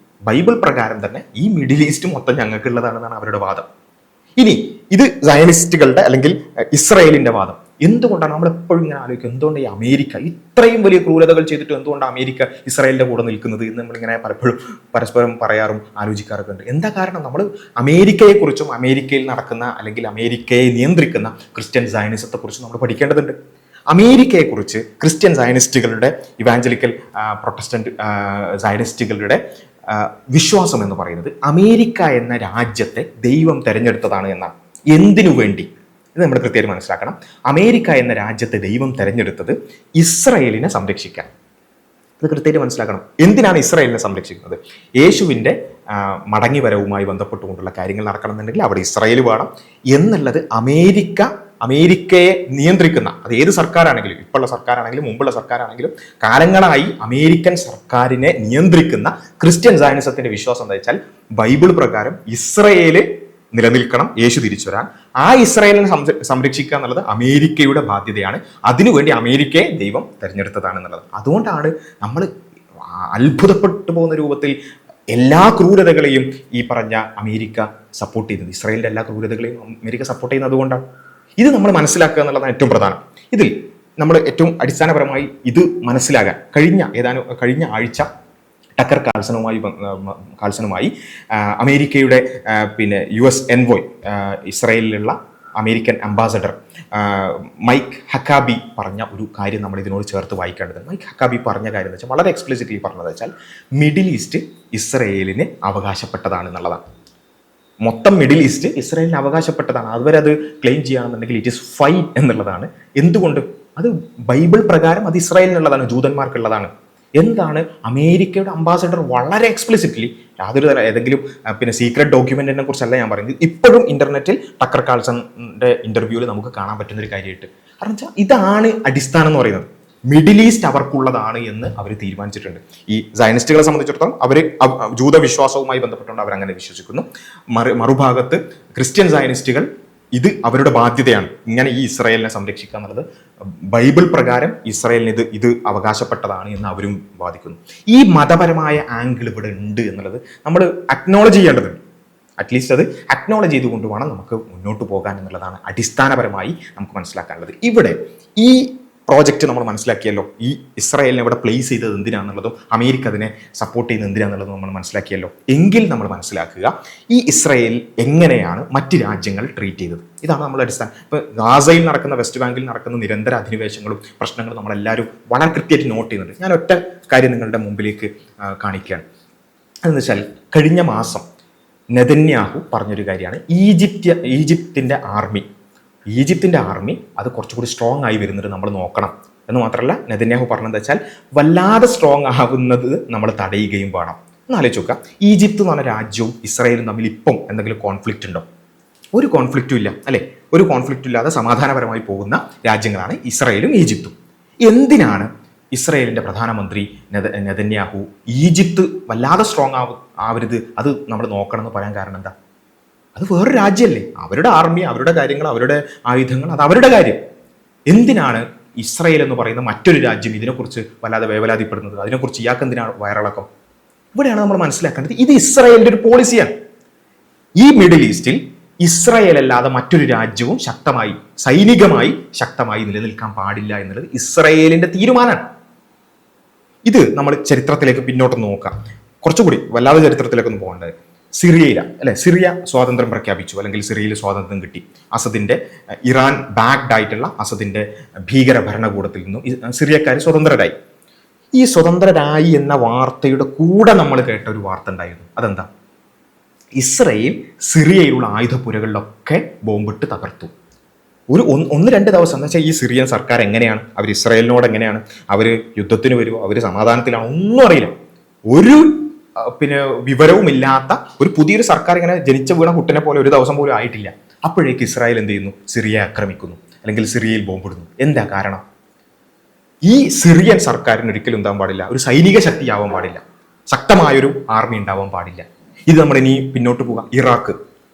ബൈബിൾ പ്രകാരം തന്നെ ഈ മിഡിൽ ഈസ്റ്റ് മൊത്തം ഞങ്ങൾക്കുള്ളതാണെന്നാണ് അവരുടെ വാദം. ഇനി ഇത് സയനിസ്റ്റുകളുടെ അല്ലെങ്കിൽ ഇസ്രായേലിന്റെ വാദം. എന്തുകൊണ്ടാണ് നമ്മൾ എപ്പോഴും ഇങ്ങനെ ആലോചിക്കുക, എന്തുകൊണ്ട് ഈ അമേരിക്ക ഇത്രയും വലിയ ക്രൂരതകൾ ചെയ്തിട്ട് എന്തുകൊണ്ടാണ് അമേരിക്ക ഇസ്രായേലിന്റെ കൂടെ നിൽക്കുന്നത് എന്ന് നമ്മളിങ്ങനെ പലപ്പോഴും പരസ്പരം പറയാറും ആലോചിക്കാറൊക്കെ ഉണ്ട്. എന്താ കാരണം, നമ്മൾ അമേരിക്കയെക്കുറിച്ചും അമേരിക്കയിൽ നടക്കുന്ന അല്ലെങ്കിൽ അമേരിക്കയെ നിയന്ത്രിക്കുന്ന ക്രിസ്ത്യൻ സയനിസത്തെക്കുറിച്ചും നമ്മൾ പഠിക്കേണ്ടതുണ്ട്. അമേരിക്കയെക്കുറിച്ച് ക്രിസ്ത്യൻ സയനിസ്റ്റുകളുടെ, ഇവാഞ്ചലിക്കൽ പ്രൊട്ടസ്റ്റന്റ് സയനിസ്റ്റുകളുടെ വിശ്വാസം എന്ന് പറയുന്നത് അമേരിക്ക എന്ന രാജ്യത്തെ ദൈവം തെരഞ്ഞെടുത്തതാണ് എന്നാണ്. എന്തിനു വേണ്ടി? ഇത് നമ്മൾ കൃത്യമായി മനസ്സിലാക്കണം. അമേരിക്ക എന്ന രാജ്യത്തെ ദൈവം തെരഞ്ഞെടുത്തത് ഇസ്രായേലിനെ സംരക്ഷിക്കാൻ. ഇത് കൃത്യമായിട്ട് മനസ്സിലാക്കണം. എന്തിനാണ് ഇസ്രായേലിനെ സംരക്ഷിക്കുന്നത്? യേശുവിൻ്റെ മടങ്ങിവരവുമായി ബന്ധപ്പെട്ടുകൊണ്ടുള്ള കാര്യങ്ങൾ നടക്കണമെന്നുണ്ടെങ്കിൽ അവിടെ ഇസ്രായേൽ വേണം എന്നുള്ളത് അമേരിക്കയെ നിയന്ത്രിക്കുന്ന, അത് ഏത് സർക്കാരാണെങ്കിലും, ഇപ്പോഴുള്ള സർക്കാരാണെങ്കിലും മുമ്പുള്ള സർക്കാരാണെങ്കിലും, കാലങ്ങളായി അമേരിക്കൻ സർക്കാരിനെ നിയന്ത്രിക്കുന്ന ക്രിസ്ത്യൻ സയനിസത്തിന്റെ വിശ്വാസം എന്താ വെച്ചാൽ ബൈബിൾ പ്രകാരം ഇസ്രായേല് നിലനിൽക്കണം, യേശു തിരിച്ചു വരാൻ. ആ ഇസ്രായേലിനെ സംരക്ഷിക്കുക എന്നുള്ളത് അമേരിക്കയുടെ ബാധ്യതയാണ്. അതിനുവേണ്ടി അമേരിക്കയെ ദൈവം തെരഞ്ഞെടുത്തതാണെന്നുള്ളത്. അതുകൊണ്ടാണ് നമ്മൾ അത്ഭുതപ്പെട്ടു പോകുന്ന രൂപത്തിൽ എല്ലാ ക്രൂരതകളെയും ഈ പറഞ്ഞ അമേരിക്ക സപ്പോർട്ട് ചെയ്യുന്നത്, ഇസ്രായേലിന്റെ എല്ലാ ക്രൂരതകളെയും അമേരിക്ക സപ്പോർട്ട് ചെയ്യുന്നത് അതുകൊണ്ടാണ്. ഇത് നമ്മൾ മനസ്സിലാക്കുക എന്നുള്ളതാണ് ഏറ്റവും പ്രധാനം. ഇതിൽ നമ്മൾ ഏറ്റവും അടിസ്ഥാനപരമായി ഇത് മനസ്സിലാകാൻ കഴിഞ്ഞ ആഴ്ച ടക്കർ കാൾസണുമായി അമേരിക്കയുടെ US എൻവോയ്, ഇസ്രായേലിലുള്ള അമേരിക്കൻ അംബാസഡർ മൈക്ക് ഹക്കാബി പറഞ്ഞ ഒരു കാര്യം നമ്മൾ ഇതിനോട് ചേർത്ത് വായിക്കേണ്ടത്. മൈക്ക് ഹക്കാബി പറഞ്ഞ കാര്യം എന്ന് വെച്ചാൽ, വളരെ എക്സ്പ്ലിസിറ്റ്ലി പറഞ്ഞത് വെച്ചാൽ, മിഡിൽ ഈസ്റ്റ് ഇസ്രായേലിന് അവകാശപ്പെട്ടതാണ് എന്നുള്ളതാണ്. മൊത്തം മിഡിൽ ഈസ്റ്റ് ഇസ്രായേലിന് അവകാശപ്പെട്ടതാണ്. അതുവരെ അത് ക്ലെയിം ചെയ്യുകയാണെന്നുണ്ടെങ്കിൽ ഇറ്റ് ഈസ് ഫൈൻ എന്നുള്ളതാണ്. എന്തുകൊണ്ട്? അത് ബൈബിൾ പ്രകാരം അത് ഇസ്രായേലിനുള്ളതാണ്, ജൂതന്മാർക്കുള്ളതാണ്. എന്താണ് അമേരിക്കയുടെ അംബാസഡർ വളരെ എക്സ്പ്ലിസിറ്റ്ലി, യാതൊരു ഏതെങ്കിലും സീക്രട്ട് ഡോക്യുമെന്റിനെ കുറിച്ചല്ല ഞാൻ പറയുന്നത്, ഇപ്പോഴും ഇന്റർനെറ്റിൽ ടക്കർ കാൾസന്റെ ഇന്റർവ്യൂവിൽ നമുക്ക് കാണാൻ പറ്റുന്ന ഒരു കാര്യമായിട്ട്. കാരണം വെച്ചാൽ ഇതാണ് അടിസ്ഥാനം എന്ന് പറയുന്നത്. മിഡിൽ ഈസ്റ്റ് അവർക്കുള്ളതാണ് എന്ന് അവർ തീരുമാനിച്ചിട്ടുണ്ട്. ഈ സയനിസ്റ്റുകളെ സംബന്ധിച്ചിടത്തോളം അവർ ജൂതവിശ്വാസവുമായി ബന്ധപ്പെട്ടുകൊണ്ട് അവരങ്ങനെ വിശ്വസിക്കുന്നു. മറുഭാഗത്ത് ക്രിസ്ത്യൻ സയനിസ്റ്റുകൾ ഇത് അവരുടെ ബാധ്യതയാണ്, ഇങ്ങനെ ഈ ഇസ്രായേലിനെ സംരക്ഷിക്കുക എന്നുള്ളത് ബൈബിൾ പ്രകാരം ഇസ്രായേലിന് ഇത് അവകാശപ്പെട്ടതാണ് എന്ന് അവരും വാദിക്കുന്നു. ഈ മതപരമായ ആംഗിൾ ഇവിടെ ഉണ്ട് എന്നുള്ളത് നമ്മൾ അക്നോളജ് ചെയ്യേണ്ടതുണ്ട്. അറ്റ്ലീസ്റ്റ് അത് അക്നോളജ് ചെയ്തുകൊണ്ട് വേണം നമുക്ക് മുന്നോട്ട് പോകാൻ എന്നുള്ളതാണ് അടിസ്ഥാനപരമായി നമുക്ക് മനസ്സിലാക്കാനുള്ളത്. ഇവിടെ ഈ പ്രോജക്റ്റ് നമ്മൾ മനസ്സിലാക്കിയല്ലോ. ഈ ഇസ്രായേലിനെ ഇവിടെ പ്ലേസ് ചെയ്തത് എന്തിനാണെന്നുള്ളതും അമേരിക്ക അതിനെ സപ്പോർട്ട് ചെയ്യുന്നത് എന്തിനാണെന്നുള്ളതും നമ്മൾ മനസ്സിലാക്കിയല്ലോ. എങ്കിൽ നമ്മൾ മനസ്സിലാക്കുക ഈ ഇസ്രായേൽ എങ്ങനെയാണ് മറ്റ് രാജ്യങ്ങൾ ട്രീറ്റ് ചെയ്തത്. ഇതാണ് നമ്മുടെ അടിസ്ഥാനം. ഇപ്പോൾ ഗാസയിൽ നടക്കുന്ന, വെസ്റ്റ് ബാങ്കിൽ നടക്കുന്ന നിരന്തര അധിനിവേശങ്ങളും പ്രശ്നങ്ങളും നമ്മളെല്ലാവരും വളരെ കൃത്യമായിട്ട് നോട്ട് ചെയ്യുന്നുണ്ട്. ഞാൻ ഒറ്റ കാര്യം നിങ്ങളുടെ മുമ്പിലേക്ക് കാണിക്കുകയാണ്. അതെന്ന് വെച്ചാൽ കഴിഞ്ഞ മാസം നെതന്യാഹു പറഞ്ഞൊരു കാര്യമാണ്, ഈജിപ്തിൻ്റെ ആർമി അത് കുറച്ചുകൂടി സ്ട്രോങ് ആയി വരുന്നത് നമ്മൾ നോക്കണം എന്ന് മാത്രമല്ല, നെതന്യാഹു പറഞ്ഞത് വെച്ചാൽ വല്ലാതെ സ്ട്രോങ് ആവുന്നത് നമ്മൾ തടയുകയും വേണം. എന്നാലോചിച്ച് നോക്കുക, ഈജിപ്ത് എന്ന് പറഞ്ഞ രാജ്യവും ഇസ്രായേലും തമ്മിൽ ഇപ്പം എന്തെങ്കിലും കോൺഫ്ലിക്റ്റ് ഉണ്ടോ? ഒരു കോൺഫ്ലിക്റ്റും ഇല്ല അല്ലേ. ഒരു കോൺഫ്ലിക്റ്റും ഇല്ലാതെ സമാധാനപരമായി പോകുന്ന രാജ്യങ്ങളാണ് ഇസ്രായേലും ഈജിപ്തും. എന്തിനാണ് ഇസ്രായേലിൻ്റെ പ്രധാനമന്ത്രി നെതന്യാഹു ഈജിപ്ത് വല്ലാതെ സ്ട്രോങ് ആവരുത്, അത് നമ്മൾ നോക്കണം എന്ന് പറയാൻ കാരണം എന്താ? അത് വേറൊരു രാജ്യമല്ലേ, അവരുടെ ആർമി, അവരുടെ കാര്യങ്ങൾ, അവരുടെ ആയുധങ്ങൾ, അത് അവരുടെ കാര്യം. എന്തിനാണ് ഇസ്രായേൽ എന്ന് പറയുന്ന മറ്റൊരു രാജ്യം ഇതിനെക്കുറിച്ച് വല്ലാതെ വേവലാതിപ്പെടുന്നത്? അതിനെക്കുറിച്ച് ഇയാൾക്ക് എന്തിനാണ് വയറിളക്കം? ഇവിടെയാണ് നമ്മൾ മനസ്സിലാക്കേണ്ടത്, ഇത് ഇസ്രായേലിൻ്റെ ഒരു പോളിസിയാണ്. ഈ മിഡിൽ ഈസ്റ്റിൽ ഇസ്രായേൽ അല്ലാതെ മറ്റൊരു രാജ്യവും സൈനികമായി ശക്തമായി നിലനിൽക്കാൻ പാടില്ല എന്നുള്ളത് ഇസ്രായേലിന്റെ തീരുമാനമാണ്. ഇത് നമ്മൾ ചരിത്രത്തിലേക്ക് പിന്നോട്ട് നോക്കാം, കുറച്ചുകൂടി വല്ലാതെ ചരിത്രത്തിലേക്കൊന്നും പോകേണ്ടത്. സിറിയ സ്വാതന്ത്ര്യം പ്രഖ്യാപിച്ചു, അല്ലെങ്കിൽ സിറിയയിൽ സ്വാതന്ത്ര്യം കിട്ടി. അസദിന്റെ ഇറാൻ ബാക്ക്ഡ് ആയിട്ടുള്ള അസദിന്റെ ഭീകര ഭരണകൂടത്തിൽ നിന്നും സിറിയക്കാർ സ്വതന്ത്രരായി. ഈ സ്വതന്ത്രരായി എന്ന വാർത്തയുടെ കൂടെ നമ്മൾ കേട്ട ഒരു വാർത്ത ഉണ്ടായിരുന്നു. അതെന്താ? ഇസ്രായേൽ സിറിയയിലുള്ള ആയുധപ്പുരകളിലൊക്കെ ബോംബിട്ട് തകർത്തു. ഒന്ന് രണ്ട് ദിവസം എന്ന് വെച്ചാൽ ഈ സിറിയൻ സർക്കാർ എങ്ങനെയാണ്, അവർ ഇസ്രായേലിനോട് എങ്ങനെയാണ്, അവർ യുദ്ധത്തിന് വരുമോ, അവർ സമാധാനത്തിലാണോ, ഒന്നും അറിയില്ല. ഒരു വിവരവും ഇല്ലാത്ത ഒരു പുതിയൊരു സർക്കാർ ഇങ്ങനെ ജനിച്ച വീണ കുട്ടനെ പോലെ ഒരു ദിവസം പോലും ആയിട്ടില്ല. അപ്പോഴേക്ക് ഇസ്രായേൽ എന്ത് ചെയ്യുന്നു? സിറിയയെ ആക്രമിക്കുന്നു, അല്ലെങ്കിൽ സിറിയയിൽ ബോംബിടുന്നു. എന്താ കാരണം? ഈ സിറിയൻ സർക്കാരിന് ഒരിക്കലും ഉണ്ടാവാൻ പാടില്ല, ഒരു സൈനിക ശക്തിയാവാൻ പാടില്ല, ശക്തമായൊരു ആർമി ഉണ്ടാവാൻ പാടില്ല. ഇത് നമ്മൾ ഇനി പിന്നോട്ട് പോകാം.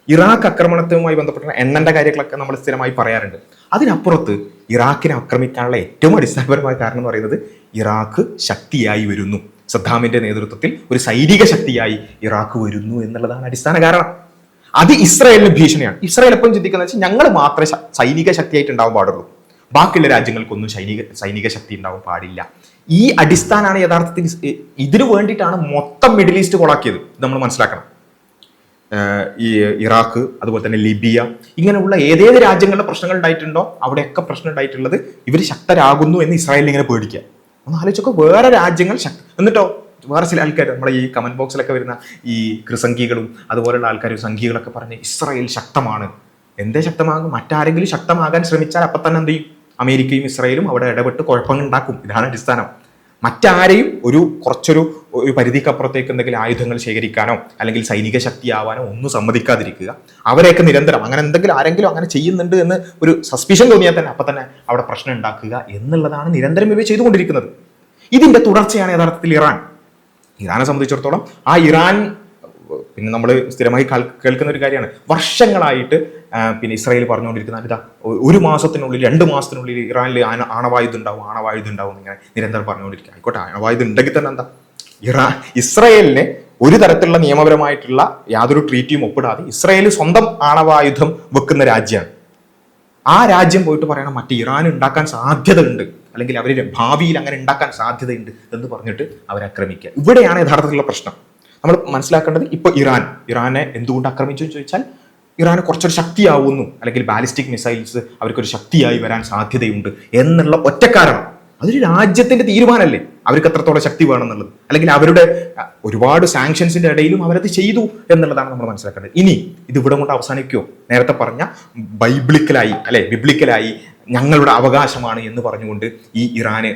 ഇറാഖ് ആക്രമണത്തുമായി ബന്ധപ്പെട്ട എണ്ണന്റെ കാര്യങ്ങളൊക്കെ നമ്മൾ സ്ഥിരമായി പറയാറുണ്ട്. അതിനപ്പുറത്ത് ഇറാഖിനെ ആക്രമിക്കാനുള്ള ഏറ്റവും അടിസ്ഥാനപരമായ കാരണം എന്ന് പറയുന്നത് ഇറാഖ് ശക്തിയായി വരുന്നു, സദ്ദാമിന്റെ നേതൃത്വത്തിൽ ഒരു സൈനിക ശക്തിയായി ഇറാഖ് വരുന്നു എന്നുള്ളതാണ് അടിസ്ഥാന കാരണം. അത് ഇസ്രായേലിന് ഭീഷണിയാണ്. ഇസ്രായേൽ എപ്പോഴും ചിന്തിക്കുന്നത് വെച്ചാൽ ഞങ്ങൾ മാത്രമേ സൈനിക ശക്തിയായിട്ട് ഉണ്ടാവാൻ പാടുള്ളൂ, ബാക്കിയുള്ള രാജ്യങ്ങൾക്കൊന്നും സൈനിക ശക്തി ഉണ്ടാവാൻ പാടില്ല. ഈ അടിസ്ഥാനമാണ് യഥാർത്ഥത്തിൽ, ഇതിനു വേണ്ടിയിട്ടാണ് മൊത്തം മിഡിൽ ഈസ്റ്റ് കൊളാക്കിയത്. ഇത് നമ്മൾ മനസ്സിലാക്കണം. ഈ ഇറാഖ്, അതുപോലെ തന്നെ ലിബിയ, ഇങ്ങനെയുള്ള ഏതേത് രാജ്യങ്ങളുടെ പ്രശ്നങ്ങൾ ഉണ്ടായിട്ടുണ്ടോ അവിടെയൊക്കെ പ്രശ്നം ഉണ്ടായിട്ടുള്ളത് ഇവർ ശക്തരാകുന്നു എന്ന് ഇസ്രായേലിനെ ഇങ്ങനെ പേടിക്കുക. ഒന്ന് ആലോചിച്ചൊക്കെ, വേറെ രാജ്യങ്ങൾ എന്നിട്ടോ വേറെ ചില ആൾക്കാർ നമ്മളെ ഈ കമന്റ് ബോക്സിലൊക്കെ വരുന്ന ഈ കൃസംഖികളും അതുപോലെയുള്ള ആൾക്കാർ സംഖ്യകളൊക്കെ പറഞ്ഞ് ഇസ്രായേൽ ശക്തമാണ്. എന്തേ ശക്തമാകും? മറ്റാരെങ്കിലും ശക്തമാകാൻ ശ്രമിച്ചാൽ അപ്പം തന്നെ എന്ത് ചെയ്യും? അമേരിക്കയും ഇസ്രായേലും അവിടെ ഇടപെട്ട് കുഴപ്പങ്ങൾ ഉണ്ടാക്കും. ഇതാണ് അടിസ്ഥാനം. മറ്റാരെയും കുറച്ചൊരു പരിധിക്കപ്പുറത്തേക്ക് എന്തെങ്കിലും ആയുധങ്ങൾ ശേഖരിക്കാനോ അല്ലെങ്കിൽ സൈനിക ശക്തിയാവാനോ ഒന്നും സമ്മതിക്കാതിരിക്കുക. അവരെയൊക്കെ നിരന്തരം അങ്ങനെ ആരെങ്കിലും അങ്ങനെ ചെയ്യുന്നുണ്ട് എന്ന് ഒരു സസ്പിഷൻ തോന്നിയാൽ തന്നെ അപ്പം തന്നെ അവിടെ പ്രശ്നം ഉണ്ടാക്കുക എന്നുള്ളതാണ് നിരന്തരം ഇവ ചെയ്തുകൊണ്ടിരിക്കുന്നത്. ഇതിന്റെ തുടർച്ചയാണ് യഥാർത്ഥത്തിൽ ഇറാനെ സംബന്ധിച്ചിടത്തോളം. ആ ഇറാൻ നമ്മൾ സ്ഥിരമായി കേൾക്കുന്ന ഒരു കാര്യമാണ്, വർഷങ്ങളായിട്ട് ഇസ്രായേൽ പറഞ്ഞുകൊണ്ടിരിക്കുന്ന ഇതാ 1 മാസത്തിനുള്ളിൽ 2 മാസത്തിനുള്ളിൽ ഇറാനിൽ ആണവായുധം ഉണ്ടാവും ഇങ്ങനെ നിരന്തരം പറഞ്ഞുകൊണ്ടിരിക്കുക. ആയിക്കോട്ടെ, ആണവായുധം ഉണ്ടെങ്കിൽ തന്നെ എന്താ? ഇസ്രായേലിനെ ഒരു തരത്തിലുള്ള നിയമപരമായിട്ടുള്ള യാതൊരു ട്രീറ്റിയും ഒപ്പിടാതെ ഇസ്രായേൽ സ്വന്തം ആണവായുധം വെക്കുന്ന രാജ്യമാണ്. ആ രാജ്യം പോയിട്ട് പറയണം മറ്റേ ഇറാൻ ഉണ്ടാക്കാൻ സാധ്യതയുണ്ട്, അല്ലെങ്കിൽ അവർ ഭാവിയിൽ അങ്ങനെ ഉണ്ടാക്കാൻ സാധ്യതയുണ്ട് എന്ന് പറഞ്ഞിട്ട് അവരാക്രമിക്കുക. ഇവിടെയാണ് യഥാർത്ഥത്തിലുള്ള പ്രശ്നം. നമ്മൾ മനസ്സിലാക്കേണ്ടത്, ഇപ്പോൾ ഇറാനെ എന്തുകൊണ്ട് ആക്രമിച്ചു എന്ന് ചോദിച്ചാൽ, ഇറാന് കുറച്ചൊരു ശക്തിയാവുന്നു, അല്ലെങ്കിൽ ബാലിസ്റ്റിക് മിസൈൽസ് അവർക്കൊരു ശക്തിയായി വരാൻ സാധ്യതയുണ്ട് എന്നുള്ള ഒറ്റ കാരണം. അതൊരു രാജ്യത്തിന്റെ തീരുമാനമല്ലേ, അവർക്ക് എത്രത്തോളം ശക്തി വേണമെന്നുള്ളത്, അല്ലെങ്കിൽ അവരുടെ ഒരുപാട് സാങ്ഷൻസിന്റെ ഇടയിലും അവരത് ചെയ്തു എന്നുള്ളതാണ് നമ്മൾ മനസ്സിലാക്കേണ്ടത്. ഇനി ഇത് ഇവിടെ കൊണ്ട് അവസാനിക്കുമോ? നേരത്തെ പറഞ്ഞ ബിബ്ലിക്കലായി ഞങ്ങളുടെ അവകാശമാണ് എന്ന് പറഞ്ഞുകൊണ്ട് ഈ ഇറാന്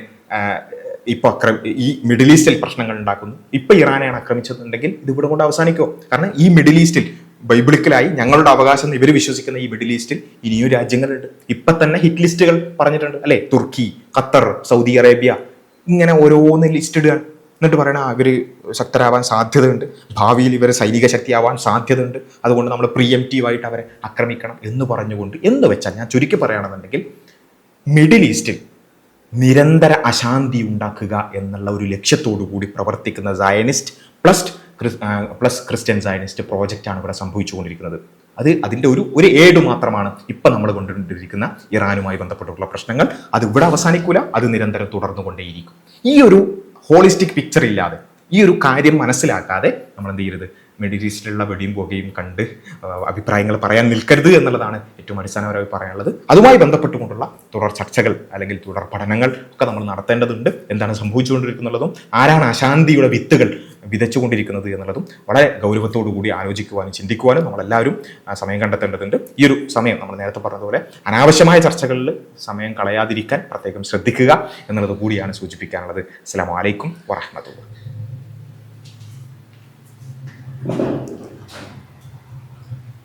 ഇപ്പൊ ഈ മിഡിൽ ഈസ്റ്റിൽ പ്രശ്നങ്ങൾ ഉണ്ടാക്കുന്നു. ഇപ്പൊ ഇറാനെയാണ് ആക്രമിച്ചതെന്നുണ്ടെങ്കിൽ ഇത് ഇവിടെ കൊണ്ട് അവസാനിക്കുമോ? കാരണം ഈ മിഡിൽ ഈസ്റ്റിൽ ബൈബിളിക്കലായി ഞങ്ങളുടെ അവകാശം എന്ന് ഇവർ വിശ്വസിക്കുന്ന ഈ മിഡിൽ ഈസ്റ്റിൽ ഇനിയും രാജ്യങ്ങളുണ്ട്. ഇപ്പൊ തന്നെ ഹിറ്റ് ലിസ്റ്റുകൾ പറഞ്ഞിട്ടുണ്ട് അല്ലെ, തുർക്കി, ഖത്തർ, സൗദി അറേബ്യ, ഇങ്ങനെ ഓരോന്ന് ലിസ്റ്റ് ഇടുകയാണ്. എന്നിട്ട് പറയണ ഇവർ ശക്തരാവാൻ സാധ്യതയുണ്ട്, ഭാവിയിൽ ഇവർ സൈനിക ശക്തിയാവാൻ സാധ്യതയുണ്ട്, അതുകൊണ്ട് നമ്മൾ പ്രീഎംപ്റ്റീവായിട്ട് അവരെ ആക്രമിക്കണം എന്ന് പറഞ്ഞുകൊണ്ട്. എന്ന് വെച്ചാൽ ഞാൻ ചുരുക്കി പറയുകയാണെന്നുണ്ടെങ്കിൽ, മിഡിൽ ഈസ്റ്റിൽ നിരന്തര അശാന്തി ഉണ്ടാക്കുക എന്നുള്ള ഒരു ലക്ഷ്യത്തോടു കൂടി പ്രവർത്തിക്കുന്ന സയനിസ്റ്റ് പ്ലസ് ക്രിസ്ത്യൻ സയനിസ്റ്റ് പ്രോജക്റ്റാണ് ഇവിടെ സംഭവിച്ചുകൊണ്ടിരിക്കുന്നത്. അതിൻ്റെ ഒരു ഏട് മാത്രമാണ് ഇപ്പം നമ്മൾ കൊണ്ടുകൊണ്ടിരിക്കുന്ന ഇറാനുമായി ബന്ധപ്പെട്ടുള്ള പ്രശ്നങ്ങൾ. അത് ഇവിടെ അവസാനിക്കൂല, അത് നിരന്തരം തുടർന്നുകൊണ്ടേയിരിക്കും. ഈ ഒരു ഹോളിസ്റ്റിക് പിക്ചർ ഇല്ലാതെ, ഈ ഒരു കാര്യം മനസ്സിലാക്കാതെ നമ്മൾ എന്ത് ചെയ്യരുത്, മിഡിൽ ഈസ്റ്റിലുള്ള വെടിയും പുകയും കണ്ട് അഭിപ്രായങ്ങൾ പറയാൻ നിൽക്കരുത് എന്നുള്ളതാണ് ഏറ്റവും അടിസ്ഥാനപരമായി പറയാനുള്ളത്. അതുമായി ബന്ധപ്പെട്ടുകൊണ്ടുള്ള തുടർ ചർച്ചകൾ അല്ലെങ്കിൽ തുടർ പഠനങ്ങൾ ഒക്കെ നമ്മൾ നടത്തേണ്ടതുണ്ട്. എന്താണ് സംഭവിച്ചുകൊണ്ടിരിക്കുന്നുള്ളതും ആരാണ് അശാന്തിയുടെ വിത്തുകൾ വിതച്ചുകൊണ്ടിരിക്കുന്നത് എന്നുള്ളതും വളരെ ഗൗരവത്തോടു കൂടി ആലോചിക്കുവാനും ചിന്തിക്കുവാനും നമ്മളെല്ലാവരും സമയം കണ്ടെത്തേണ്ടതുണ്ട്. ഈ ഒരു സമയം നമ്മൾ നേരത്തെ പറഞ്ഞതുപോലെ അനാവശ്യമായ ചർച്ചകളിൽ സമയം കളയാതിരിക്കാൻ പ്രത്യേകം ശ്രദ്ധിക്കുക എന്നുള്ളത് കൂടിയാണ് സൂചിപ്പിക്കാനുള്ളത്. അസ്സലാമു അലൈക്കും വറഹ്മത്തുള്ളാഹി.